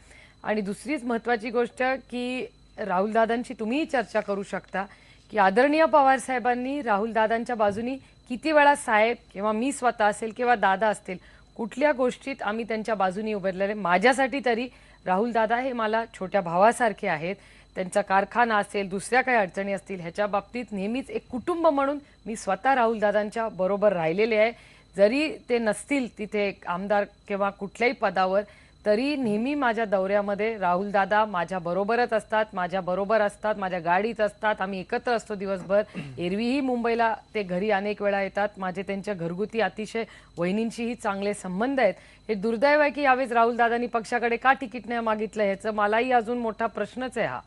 Speaker 2: आणि दुसरीच महत्वाची गोष्ट की राहुल दादांची तुम्हीही चर्चा करू शकता की आदरणीय पवार साहेबांनी राहुल दादांच्या बाजूनी किती वेळा साहेब किंवा मी स्वतः असेल किंवा दादा असतील कुठल्या गोष्टीत आम्ही त्यांच्या बाजूनी उभारलेले. माझ्यासाठी तरी राहुल दादा हे मला छोट्या भावासारखे आहेत. त्यांचा कारखाना असेल, दुसऱ्या काही अडचणी असतील, ह्याच्या बाबतीत नेहमीच एक कुटुंब म्हणून मी स्वतः राहुल दादांच्या बरोबर राहिलेले आहे. जरी ते नसतील तिथे आमदार किंवा कुठल्याही पदावर, तरी नेहमी माझ्या दौऱ्यामध्ये राहुल दादा माझ्या बरोबरच असतात, माझ्या गाडीत असतात, आम्ही एकत्र असतो दिवसभर. एरवीही मुंबईला ते घरी अनेक वेळा येतात. माझे त्यांच्या घरगुती अतिशय वहिनींशीही चांगले संबंध आहेत. हे दुर्दैव आहे की यावेळेस राहुल दादांनी पक्षाकडे का तिकीट नाही मागितलं, ह्याचं मलाही अजून मोठा प्रश्नच आहे हा.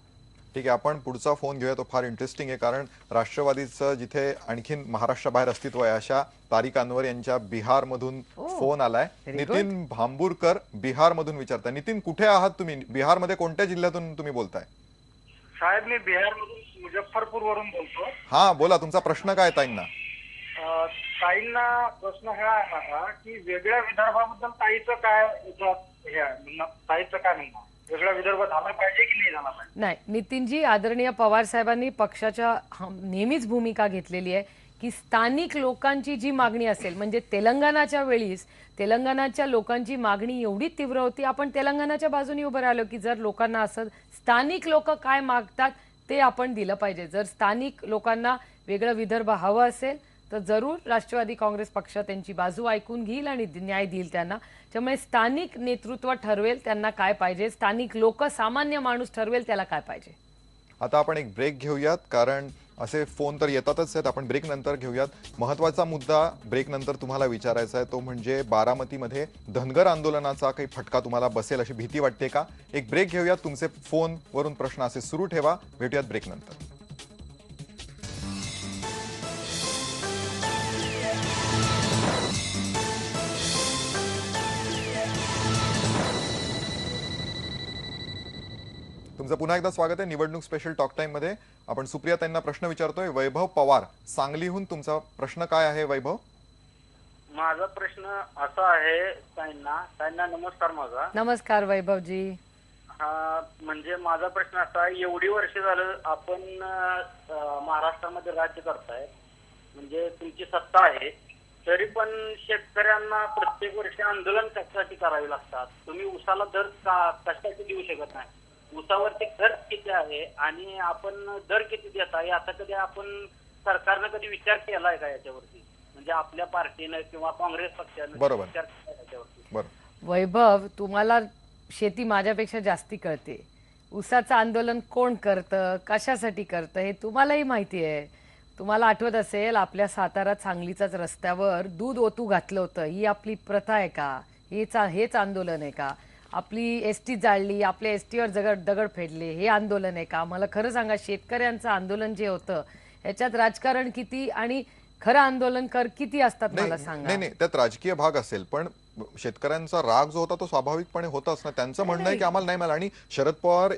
Speaker 1: ठीक आहे, आपण पुढचा फोन घेऊया. तो फार इंटरेस्टिंग आहे, कारण राष्ट्रवादीचं जिथे आणखीन महाराष्ट्राबाहेर अस्तित्व आहे अशा तारिक अनवर यांच्या बिहारमधून फोन आलाय. नितीन भांबुरकर बिहारमधून विचारताय. नितीन, कुठे आहात तुम्ही? बिहारमध्ये कोणत्या जिल्ह्यातून तुम्ही बोलताय?
Speaker 4: साहेब, मी बिहारमधून मुजफ्फरपूर वरून बोलतो.
Speaker 1: हा, बोला, तुमचा प्रश्न काय ताईंना?
Speaker 4: ताईंना प्रश्न हा आहे माझा की वेगळ्या विदर्भाबद्दल ताईचं काय म्हणणं? वेगळा विदर्भ झाला पाहिजे की नाही झाला पाहिजे?
Speaker 2: नाही नितीनजी, आदरणीय पवार साहेबांनी पक्षाच्या नेहमीच भूमिका घेतलेली आहे की स्थानिक लोकांची जी मागणी असेल, म्हणजे तेलंगणाच्या वेळीस तेलंगणाच्या लोकांची मागणी एवढी तीव्र होती, आपण तेलंगणाच्या बाजूने उभं राहिलो की जर लोकांना असं स्थानिक लोक काय मागतात ते आपण दिलं पाहिजे. जर स्थानिक लोकांना वेगळं विदर्भ हवं असेल तर जरूर राष्ट्रवादी काँग्रेस पक्ष त्यांची बाजू ऐकून घेईल आणि न्याय देईल त्यांना. त्यामुळे स्थानिक नेतृत्व ठरवेल त्यांना काय पाहिजे, स्थानिक लोक, सामान्य माणूस ठरवेल त्याला काय पाहिजे.
Speaker 1: आता आपण एक ब्रेक घेऊयात, कारण असे फोन तर येतातच आहेत. आपण ब्रेक नंतर घेऊयात. महत्वाचा मुद्दा ब्रेक नंतर तुम्हाला विचारायचा आहे तो म्हणजे बारामतीमध्ये धनगर आंदोलनाचा काही फटका तुम्हाला बसेल अशी भीती वाटते का? एक ब्रेक घेऊयात. तुमचे फोनवरून प्रश्न असे सुरू ठेवा. भेटूयात ब्रेक नंतर. तुमचं पुन्हा एकदा स्वागत आहे निवडणूक स्पेशल टॉक टाइम मध्ये. आपण सुप्रिया ताईंना प्रश्न विचारतोय. वैभव पवार सांगलीहून तुमचा प्रश्न काय आहे वैभव?
Speaker 8: माझा प्रश्न असा आहे ताईंना नमस्कार. माझा
Speaker 2: नमस्कार वैभवजी.
Speaker 8: म्हणजे माझा प्रश्न असा आहे, एवढी वर्ष झालं आपण महाराष्ट्रामध्ये राज्य करताय, म्हणजे तुमची सत्ता आहे, तरी पण शेतकऱ्यांना प्रत्येक वर्षी आंदोलन कशासाठी करावे लागतात? तुम्ही उसाला दर कशासाठी देऊ शकत नाही? उसावरती खर्च किती आहे आणि आपण दर किती देत आहे आता कधी आपण सरकारनं कधी विचार केलाय का याच्यावरती? म्हणजे आपल्या पार्टीनं किंवा काँग्रेस पक्षानं
Speaker 1: बरोबर.
Speaker 8: विचार केला याच्यावरती?
Speaker 1: बरं,
Speaker 2: वैभव, तुम्हाला शेती माझ्यापेक्षा जास्ती कळते. ऊसाचं आंदोलन कोण करतं, कशासाठी करतं हे तुम्हालाही माहिती आहे. तुम्हाला आठवत असेल, आपल्या सातारा सांगलीचाच रस्त्यावर दूध ओतू घातलं होतं. ही आपली प्रथा आहे का? हेच आंदोलन आहे का? आपली एसटी जाळली, आपल्या एसटीवर दगड फेडले, हे आंदोलन आहे का? मला खरं सांगा, शेतकऱ्यांचं आंदोलन जे होतं ह्याच्यात राजकारण किती आणि खरं आंदोलनकर किती असतात मला सांगा.
Speaker 1: नाही नाही, त्यात राजकीय भाग असेल, पण शेतकऱ्यांचा राग जो होता तो स्वाभाविकपणे होताच ना. त्यांचं म्हणणं आहे की आम्हाला नाही मिळालं, आणि शरद पवार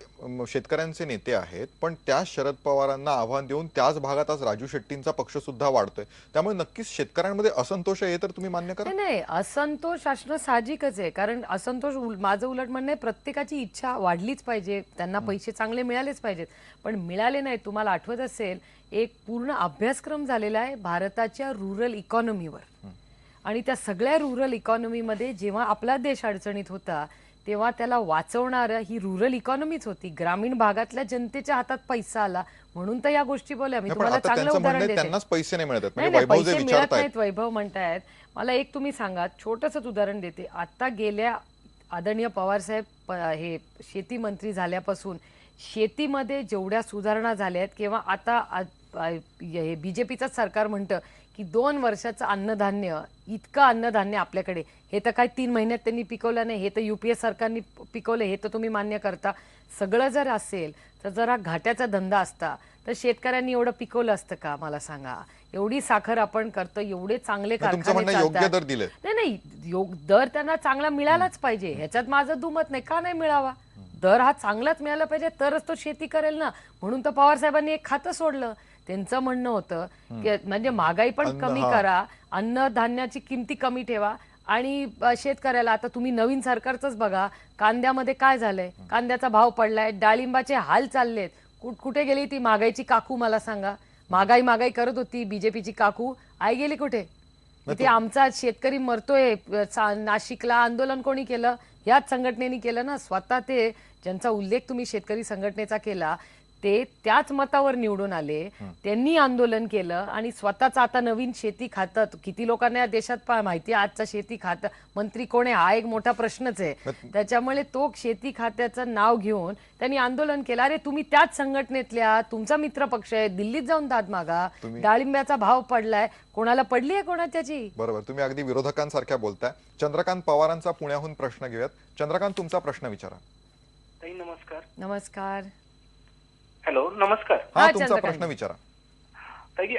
Speaker 1: शेतकऱ्यांचे नेते आहेत, पण त्या शरद पवारांना आव्हान देऊन त्याच भागात आज राजू शेट्टींचा पक्ष सुद्धा वाढतोय. त्यामुळे नक्कीच शेतकऱ्यांमध्ये असंतोष आहे, तर तुम्ही मान्य करा.
Speaker 2: नाही, असंतोष असणं साहजिकच आहे, कारण असंतोष, माझं उलट म्हणणं आहे, प्रत्येकाची इच्छा वाढलीच पाहिजे, त्यांना पैसे चांगले मिळालेच पाहिजेत, पण मिळाले नाही. तुम्हाला आठवत असेल, एक पूर्ण अभ्यासक्रम झालेला आहे भारताच्या रुरल इकॉनॉमीवर, आणि त्या सगळ्या रुरल इकॉनॉमीमध्ये जेव्हा आपला देश अडचणीत होता तेव्हा त्याला वाचवणारं ही रुरल इकॉनॉमीच होती. ग्रामीण भागातल्या जनतेच्या हातात पैसा आला म्हणून तर या गोष्टी बोलल्या. मी
Speaker 1: नाही, पण
Speaker 2: तुम्हाला
Speaker 1: आता
Speaker 2: चांगलं
Speaker 1: त्यांचं म्हणणं
Speaker 2: उदाहरण
Speaker 1: आहे,
Speaker 2: देते.
Speaker 1: त्यांनाच पैसे नाही मिळत आहेत.
Speaker 2: नाही
Speaker 1: म्हणजे
Speaker 2: नाही,
Speaker 1: वैभव जे
Speaker 2: पैसे मिळत
Speaker 1: विचारतायत,
Speaker 2: नाहीत, वैभव म्हणतायत. मला एक तुम्ही सांगा, छोटंसं उदाहरण देते. आता गेल्या आदरणीय पवारसाहेब हे शेती मंत्री झाल्यापासून शेतीमध्ये जेवढ्या सुधारणा झाल्या आहेत, किंवा आता हे बीजेपीचंच सरकार म्हणतं की 2 वर्षाचं अन्नधान्य, इतकं अन्नधान्य आपल्याकडे, हे तर काय 3 महिन्यात त्यांनी पिकवलं नाही, हे तर युपीए सरकारने पिकवलं, हे तर तुम्ही मान्य करता. सगळं जर असेल तर जरा घाट्याचा धंदा असता तर शेतकऱ्यांनी एवढं पिकवलं असतं का? मला सांगा. एवढी साखर आपण करतो, एवढे चांगले
Speaker 1: तुमचं
Speaker 2: कारखाने
Speaker 1: म्हणणं योग्य
Speaker 2: चालतात.
Speaker 1: दर दिले.
Speaker 2: नाही, दर त्यांना चांगला मिळालाच पाहिजे, ह्याच्यात माझं दुमत नाही. का नाही मिळावा? दर हा चांगलाच मिळाला पाहिजे, तरच तो शेती करेल ना. म्हणून तर पवार साहेबांनी एक खातं सोडलं. त्यांचं म्हणणं होतं की म्हणजे महागाई पण कमी करा, अन्नधान्याची किमती कमी ठेवा, आणि शेतकऱ्याला, आता तुम्ही नवीन सरकारचंच बघा, कांद्यामध्ये काय झालंय, कांद्याचा भाव पडलाय, डाळिंबाचे हाल चाललेत. कुठे गेली ती महागाईची काकू? मला सांगा. महागाई करत होती बीजेपीची काकू, आई गेली कुठे? इथे आमचा शेतकरी मरतोय, नाशिकला आंदोलन कोणी केलं? याच संघटनेने केलं ना. स्वतः ते, ज्यांचा उल्लेख तुम्ही शेतकरी संघटनेचा केला, ते त्याच मतावर निवडून आले, त्यांनी आंदोलन केलं, आणि स्वतःच आता नवीन शेती खातं, किती लोकांना या देशात माहिती आहे आजचा शेती खातं मंत्री कोण आहे, हा एक मोठा प्रश्नच आहे. त्याच्यामुळे तो शेती खात्याचं नाव घेऊन त्यांनी आंदोलन केलं. अरे तुम्ही त्याच संघटनेतल्या, तुमचा मित्र पक्ष आहे, दिल्लीत जाऊन दाद मागा. डाळिंब्याचा भाव पडलाय, कोणाला पडली आहे कोणाच्याची?
Speaker 1: बरोबर, तुम्ही अगदी विरोधकांसारख्या बोलताय. चंद्रकांत पवारांचा पुण्याहून प्रश्न घेऊयात. चंद्रकांत, तुमचा प्रश्न विचारा.
Speaker 4: ताई नमस्कार.
Speaker 2: नमस्कार.
Speaker 4: हॅलो, नमस्कार.
Speaker 1: हा, तुमचा प्रश्न विचारा.
Speaker 4: ताई,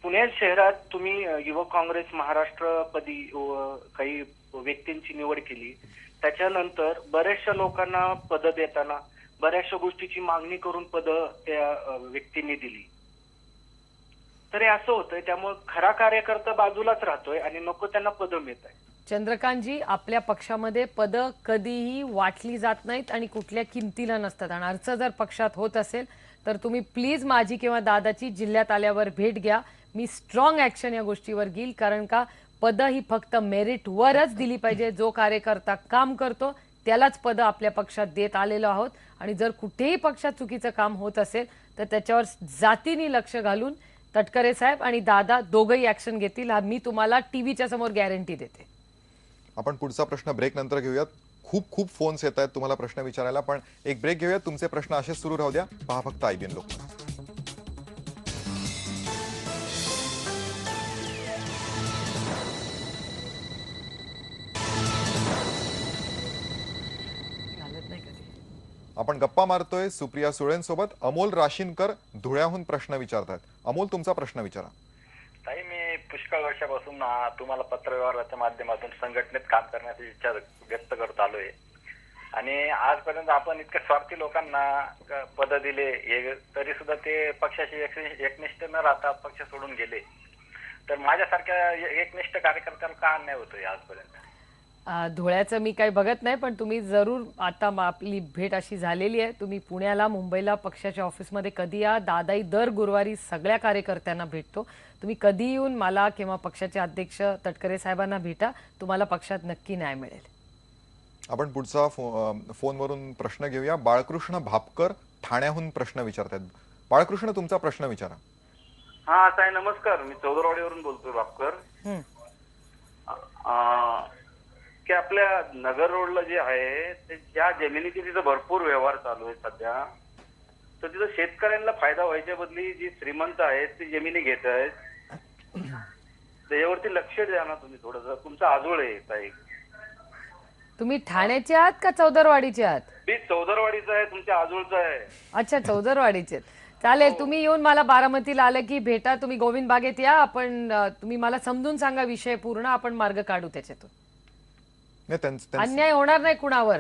Speaker 4: पुणे शहरात तुम्ही युवक काँग्रेस महाराष्ट्रपदी काही व्यक्तींची निवड केली, त्याच्यानंतर बऱ्याचशा लोकांना पद देताना बऱ्याचशा गोष्टीची मागणी करून पद त्या व्यक्तींनी दिली. तर हे असं होतंय, त्यामुळे खरा कार्यकर्ता बाजूलाच राहतोय आणि नको त्यांना पद मिळत आहे.
Speaker 2: चंद्रकांतजी, आपल्या पक्षामध्ये पद कधीही वाटली जात नाहीत आणि कुठल्या किमतीला नसतात, आणि अर्ज जर पक्षात होत असेल तर तुम्ही प्लीज माझी किंवा दादाची जिल्ह्यात आल्यावर भेट घ्या. मी स्ट्रॉंग ऍक्शन या गोष्टीवर घेईल, कारण का पद ही फक्त मेरिटवरच दिली पाहिजे. जो कार्यकर्ता काम करतो त्यालाच पद आपल्या पक्षात देत आलेलो आहोत, आणि जर कुठेही पक्षात चुकीचं काम होत असेल तर त्याच्यावर जातीने लक्ष घालून तटकरे साहेब आणि दादा दोघंही ऍक्शन घेतील, हा मी तुम्हाला टीव्हीच्या समोर गॅरंटी देते.
Speaker 1: आपण पुढचा प्रश्न ब्रेक नंतर घेऊयात. खूप फोन्स येत आहेत तुम्हाला प्रश्न विचारायला, पण एक ब्रेक घेऊयात. तुमचे प्रश्न असेच सुरू राहू द्या. पहा फक्त IBN लोकमत. आपण गप्पा मारतोय सुप्रिया सुळेंसोबत. अमोल राशीनकर धुळ्याहून प्रश्न विचारतात. अमोल, तुमचा प्रश्न विचारा.
Speaker 9: ताई, मी पुष्कळ वर्षापासून तुम्हाला पत्रव्यवहाराच्या माध्यमातून संघटनेत काम करण्याची इच्छा व्यक्त करत आलोय, आणि आजपर्यंत आपण इतक्या स्वार्थी लोकांना पद दिले, तरी सुद्धा ते पक्षाशी एकनिष्ठ न राहता पक्ष सोडून गेले. तर माझ्यासारख्या एकनिष्ठ कार्यकर्त्याला का अन्याय होतोय आजपर्यंत?
Speaker 2: धुळ्याचं मी काही बघत नाही, पण तुम्ही जरूर आता आपली भेट अशी झालेली आहे. तुम्ही पुण्याला, मुंबईला पक्षाच्या ऑफिसमध्ये कधी या. दादाई दर गुरुवारी सगळ्या कार्यकर्त्यांना भेटतो. तुम्ही कधी येऊन मला किंवा पक्षाचे अध्यक्ष तटकरे साहेबांना भेटा. तुम्हाला पक्षात नक्की न्याय मिळेल.
Speaker 1: आपण पुढचा फोनवरून प्रश्न घेऊया. बाळकृष्ण भापकर ठाण्याहून प्रश्न विचारतात. बाळकृष्ण, तुमचा प्रश्न विचारा.
Speaker 10: हा ताई नमस्कार, मी चौदरवाडीवरून बोलतोय भापकर. की आपल्या नगर रोडला जे आहे ते ज्या जमिनीचे तिथं भरपूर व्यवहार चालू आहे सध्या, तर तिथं शेतकऱ्यांना फायदा व्हायच्या बदली जी श्रीमंत आहेत ती जमिनी घेत आहेत. त्याच्यावरती लक्ष द्या ना तुम्ही थोडंसं. तुमचा आजोळ आहे ताई.
Speaker 2: तुम्ही ठाण्याचे आहात का चौदरवाडीचे आहात?
Speaker 10: मी चौदरवाडीचा आहे, तुमच्या आजोळचा आहे.
Speaker 2: अच्छा, चौदरवाडीचे. चालेल, तुम्ही येऊन मला बारामतीला आलं की भेटा. तुम्ही गोविंद बागेत या. आपण तुम्ही मला समजून सांगा विषय पूर्ण. आपण मार्ग काढू त्याच्यातून. अन्याय होणार नाही कुणावर,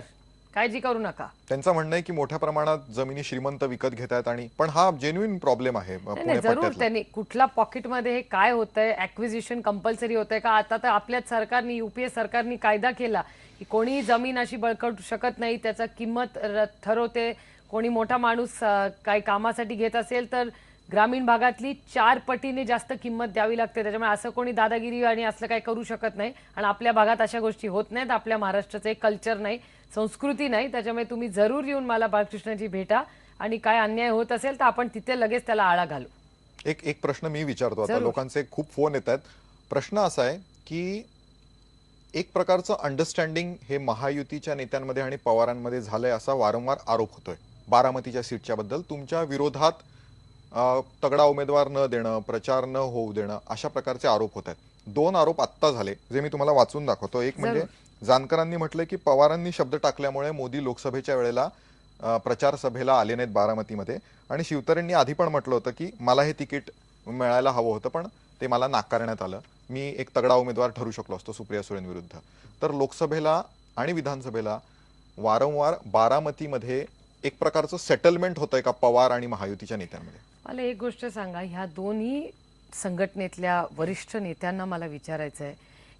Speaker 2: काळजी करू नका.
Speaker 1: त्यांचं म्हणणं आहे की मोठ्या प्रमाणात जमिनी श्रीमंत विकत घेत आहेत आणि पण हा जेन्युइन प्रॉब्लेम आहे पुणे
Speaker 2: जरूर.
Speaker 1: पट्ट्यातला.
Speaker 2: त्यांनी कुठल्या पॉकेटमध्ये हे काय होतंय, ऍक्विजिशन कंपल्सरी होतंय का? आता तर आपल्याच सरकारने, युपीए सरकारने कायदा केला की कोणीही जमीन अशी बळकटू शकत नाही. त्याचा किंमत ठरवते. कोणी मोठा माणूस काही कामासाठी घेत असेल तर ग्रामीण भागातली 4 पटीने जास्त किंमत द्यावी लागते. त्याच्यामुळे असं कोणी दादागिरी आणि असलं काही करू शकत नाही. आणि आपल्या भागात अशा गोष्टी होत नाहीत. आपल्या महाराष्ट्राचं एक कल्चर नाही, संस्कृती नाही. त्याच्यामुळे तुम्ही जरूर येऊन मला बाळकृष्णाची भेटा आणि काय अन्याय होत असेल तर आपण तिथे लगेच त्याला आळा घालू.
Speaker 1: एक प्रश्न मी विचारतो आता. लोकांचे खूप फोन येत आहेत. प्रश्न असा आहे की एक प्रकारचं अंडरस्टँडिंग हे महायुतीच्या नेत्यांमध्ये आणि पवारांमध्ये झालंय असा वारंवार आरोप होतोय. बारामतीच्या सीटच्या बद्दल तुमच्या विरोधात तगडा उमेदवार न देणं, प्रचार न होऊ देणं, अशा प्रकारचे आरोप होत आहेत. 2 आरोप आत्ता झाले जे मी तुम्हाला वाचून दाखवतो. एक म्हणजे जानकरांनी म्हटलं की पवारांनी शब्द टाकल्यामुळे मोदी लोकसभेच्या वेळेला प्रचार सभेला आले नाहीत बारामतीमध्ये. आणि शिवतरेंनी आधी पण म्हटलं होतं की मला हे तिकीट मिळायला हवं होतं पण ते मला नाकारण्यात आलं. मी एक तगडा उमेदवार ठरू शकलो असतो सुप्रिया सुळेंविरुद्ध. तर लोकसभेला आणि विधानसभेला वारंवार बारामतीमध्ये एक प्रकारचं सेटलमेंट होतंय का पवार आणि महायुतीच्या नेत्यांमध्ये?
Speaker 2: मला एक गोष्ट सांगा, ह्या दोन्ही संघटनेतल्या वरिष्ठ नेत्यांना मला विचारायचं आहे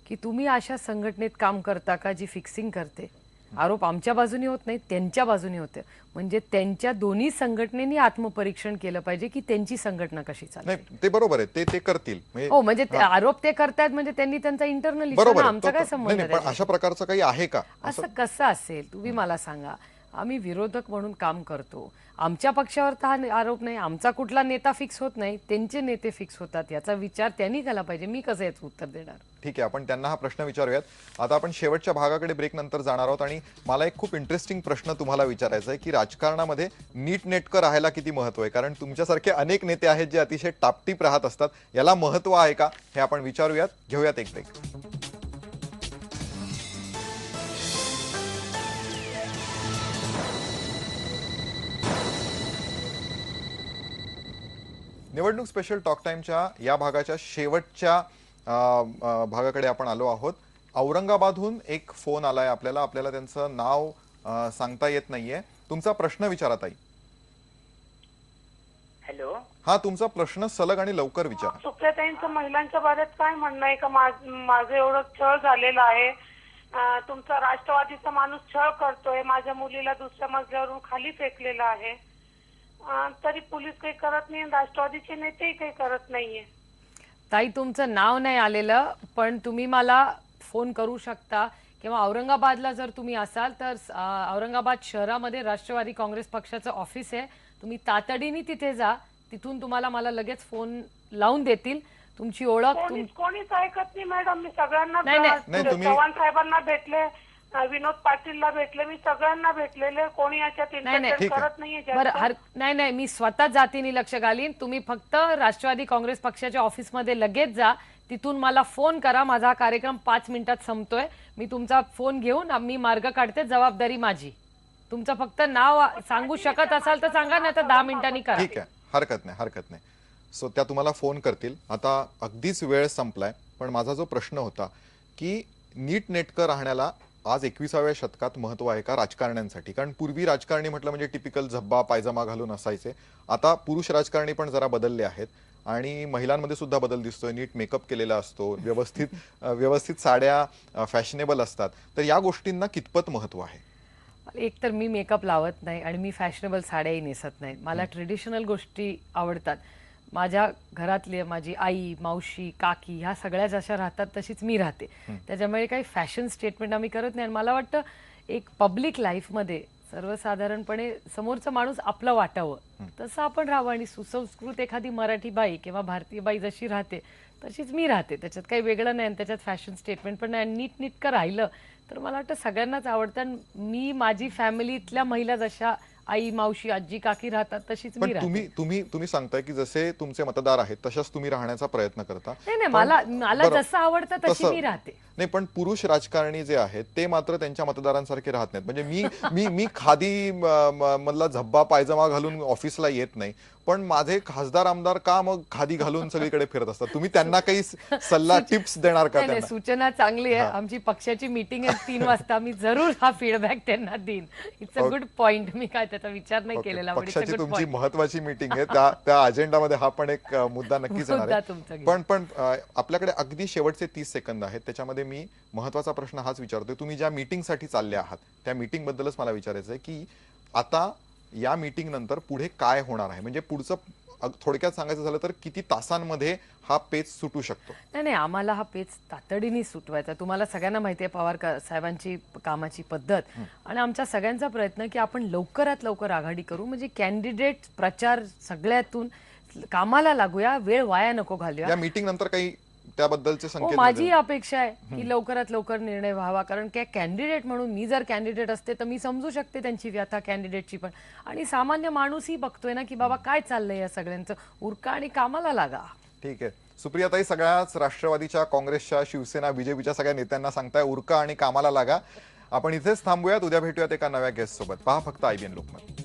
Speaker 2: की तुम्ही अशा संघटनेत काम करता का जी फिक्सिंग करते? आरोप आमच्या बाजूने होत नाही, त्यांच्या बाजूने होते. म्हणजे त्यांच्या दोन्ही संघटनेनी आत्मपरीक्षण केलं पाहिजे की त्यांची संघटना कशी चालते.
Speaker 1: नाही, ते बरोबर आहे, ते करतील.
Speaker 2: हो, म्हणजे आरोप ते करतायत म्हणजे त्यांनी त्यांचा इंटरनल इश्यू, आमचा काय संबंध
Speaker 1: नाही. पण अशा प्रकारचं काही आहे का?
Speaker 2: असं कसं असेल तुम्ही मला सांगा. आम्ही विरोधक म्हणून काम करतो. आमच्या पक्षावर तर हा आरोप नाही. आमचा कुठला नेता फिक्स होत नाही, त्यांचे नेते फिक्स होतात. याचा विचार त्यांनी केला पाहिजे. मी कसं याचं उत्तर देणार?
Speaker 1: ठीक आहे, आपण त्यांना हा प्रश्न विचारूयात. आता आपण शेवटच्या भागाकडे ब्रेक नंतर जाणार आहोत आणि मला एक खूप इंटरेस्टिंग प्रश्न तुम्हाला विचारायचा आहे की राजकारणामध्ये नीटनेटकं राहायला किती महत्व आहे. कारण तुमच्यासारखे अनेक नेते आहेत जे अतिशय टापटीप राहत असतात. याला महत्व आहे का हे आपण विचारूयात. घेऊयात एक ब्रेक. निवडणूक स्पेशल टॉक टाइमच्या या भागाच्या शेवटच्या भागाकडे आपण आलो आहोत. औरंगाबादहून एक फोन आलाय आपल्याला. आपल्याला त्यांचं नाव सांगता येत नाहीये. तुमचा प्रश्न विचारा ताई.
Speaker 11: हॅलो.
Speaker 1: हा, तुमचा प्रश्न सलग आणि लवकर विचारा.
Speaker 11: सुप्रियाताईंचं महिलांच्या बाबत काय म्हणणं आहे का? माझं एवढं छळ झालेलं आहे. तुमचा राष्ट्रवादीचा माणूस छळ करतोय. माझ्या मुलीला दुसऱ्या मजल्यावरून खाली फेकलेलं आहे. तरी पोलीस काही करत नाही, राष्ट्रवादीचे नेतेही काही करत नाहीये.
Speaker 2: ताई, तुमचं नाव नाही आलेलं पण तुम्ही मला फोन करू शकता किंवा औरंगाबादला जर तुम्ही असाल तर औरंगाबाद शहरामध्ये राष्ट्रवादी काँग्रेस पक्षाचं ऑफिस आहे. तुम्ही तातडीने तिथे जा. तिथून तुम्हाला मला लगेच फोन लावून देतील. तुमची ओळख
Speaker 11: कोणीच ऐकत नाही मॅडम. मी सगळ्यांना,
Speaker 1: चव्हाण
Speaker 11: साहेबांना भेटले, विनोद पाटीलला भेटले, मी सगळ्यांना भेटलेले. कोणी याच्यात इंटरफेअर करत नाहीये.
Speaker 2: बरं, नाही, मी स्वतः जातीने लक्ष घालीन. तुम्ही फक्त राष्ट्रवादी काँग्रेस पक्षाच्या ऑफिसमध्ये लगेच जा. तिथून मला फोन करा. माझा कार्यक्रम 5 मिनिटात संपतोय. मी तुमचा फोन घेऊन मी मार्ग काढते. जबाबदारी माझी. तुमचं फक्त नाव सांगू शकत असाल तर सांगा, नाही तर 10 मिनिटांनी करा.
Speaker 1: ठीक आहे, हरकत नाही. सो त्या तुम्हाला फोन करतील. आता अगदीच वेळ संपलाय पण माझा जो प्रश्न होता की नीटनेटकं राहण्याला आज 21व्या शतकात महत्व आहे का राजकारण्यांसाठी? कारण पूर्वी राजकारणी म्हटलं म्हणजे टिपिकल झब्बा पायजमा घालून असायचे. आता पुरुष राजकारणी पण जरा बदलले आहेत आणि महिलांमध्ये सुद्धा बदल दिसतोय. नीट मेकअप केलेला असतो, व्यवस्थित साड्या फॅशनेबल असतात. तर या गोष्टींना कितपत महत्व आहे?
Speaker 2: एक तर मी मेकअप लावत नाही आणि मी फॅशनेबल साड्याही नेसत नाही. मला ट्रेडिशनल गोष्टी आवडतात. माझ्या घरातली माझी आई, मावशी, काकी ह्या सगळ्या जशा राहतात तशीच मी राहते. त्याच्यामुळे काही फॅशन स्टेटमेंट आम्ही करत नाही. आणि मला वाटतं एक पब्लिक लाईफमध्ये सर्वसाधारणपणे समोरचा माणूस आपलं वाटावं तसं आपण राहावं. आणि सुसंस्कृत एखादी मराठी बाई किंवा भारतीय बाई जशी राहते तशीच मी राहते. त्याच्यात काही वेगळं नाही आणि त्याच्यात फॅशन स्टेटमेंट पण नाही. नीटनेटकं राहिलं तर मला वाटतं सगळ्यांनाच आवडतं. आणि मी माझी फॅमिलीतल्या महिला जशा आई, मावशी, आजी, काकी राहतात तशीच मी
Speaker 1: पण
Speaker 2: राहते.
Speaker 1: तुम्ही सांगताय की जसे तुमचे मतदार आहेत तशाच तुम्ही राहण्याचा प्रयत्न करता.
Speaker 2: नाही,
Speaker 1: पण-
Speaker 2: मला
Speaker 1: बरं,
Speaker 2: जसं आवडतं तशी
Speaker 1: तसं-
Speaker 2: मी राहते.
Speaker 1: नाही, पण पुरुष राजकारणी जे आहेत ते मात्र त्यांच्या मतदारांसारखे राहत नाहीत. म्हणजे मी खादी मधला झब्बा पायजमा घालून ऑफिसला येत नाही, पण माझे खासदार आमदार का मग खादी घालून सगळीकडे फिरत असतात? तुम्ही त्यांना काही सल्ला टिप्स देणार का
Speaker 2: नाही,
Speaker 1: त्यांना?
Speaker 2: सूचना चांगली आहे. आमची पक्षाची मीटिंग आहे 3 वाजता. मी जरूर हा फीडबॅक त्यांना देईन. It's a good point. मी काय त्याचा विचार नाही
Speaker 1: ओके,
Speaker 2: केलेला, पण it's a
Speaker 1: पक्षाची
Speaker 2: good
Speaker 1: तुमची
Speaker 2: point.
Speaker 1: महत्वाची मीटिंग आहे. त्या अजेंडामध्ये हा पण एक मुद्दा नक्कीच येणार
Speaker 2: मुद्दा तुमचा
Speaker 1: आहे.
Speaker 2: घेऊ.
Speaker 1: पण आपल्याकडे अगदी शेवटचे 30 सेकंद आहेत. त्याच्यामध्ये मी महत्वाचा प्रश्न हाच विचारतोय, तुम्ही ज्या मीटिंगसाठी चालले आहात त्या मीटिंग बद्दलच मला विचारायचं आहे की आता या मीटिंग नंतर पुढे काय होणार आहे? म्हणजे पुढचं थोडक्यात सांगायचं झालं तर किती तासांमध्ये हा पेच सुटू शकतो?
Speaker 2: नाही, आम्हाला हा पेच तातडीने सुटवायचा. तुम्हाला सगळ्यांना माहिती आहे पवार साहेबांची कामाची पद्धत आणि आमच्या सगळ्यांचा प्रयत्न की आपण लवकरात लवकर आघाडी करू. म्हणजे कॅन्डिडेट प्रचार सगळ्यातून कामाला लागूया, वेळ वाया नको घालूया.
Speaker 1: या मीटिंग नंतर काही त्याबद्दलचे संकेत
Speaker 2: माझी अपेक्षा आहे की लवकरात लवकर निर्णय व्हावा. कारण काय कॅन्डिडेट म्हणून मी जर कॅन्डिडेट असते तर मी समजू शकते त्यांची व्यथा कॅन्डिडेटची पण. आणि सामान्य माणूसही बघतोय ना की बाबा काय चाललंय या सगळ्यांचं. उरका आणि कामाला लागा.
Speaker 1: ठीक आहे. सुप्रियाताई, सगळ्याच राष्ट्रवादीच्या, काँग्रेसच्या, शिवसेना, बीजेपीच्या सगळ्या नेत्यांना सांगताय उरका आणि कामाला लागा. आपण इथेच थांबूयात. उद्या भेटूयात एका नव्या गेस्ट सोबत. पहा फक्त IBN लोकमत.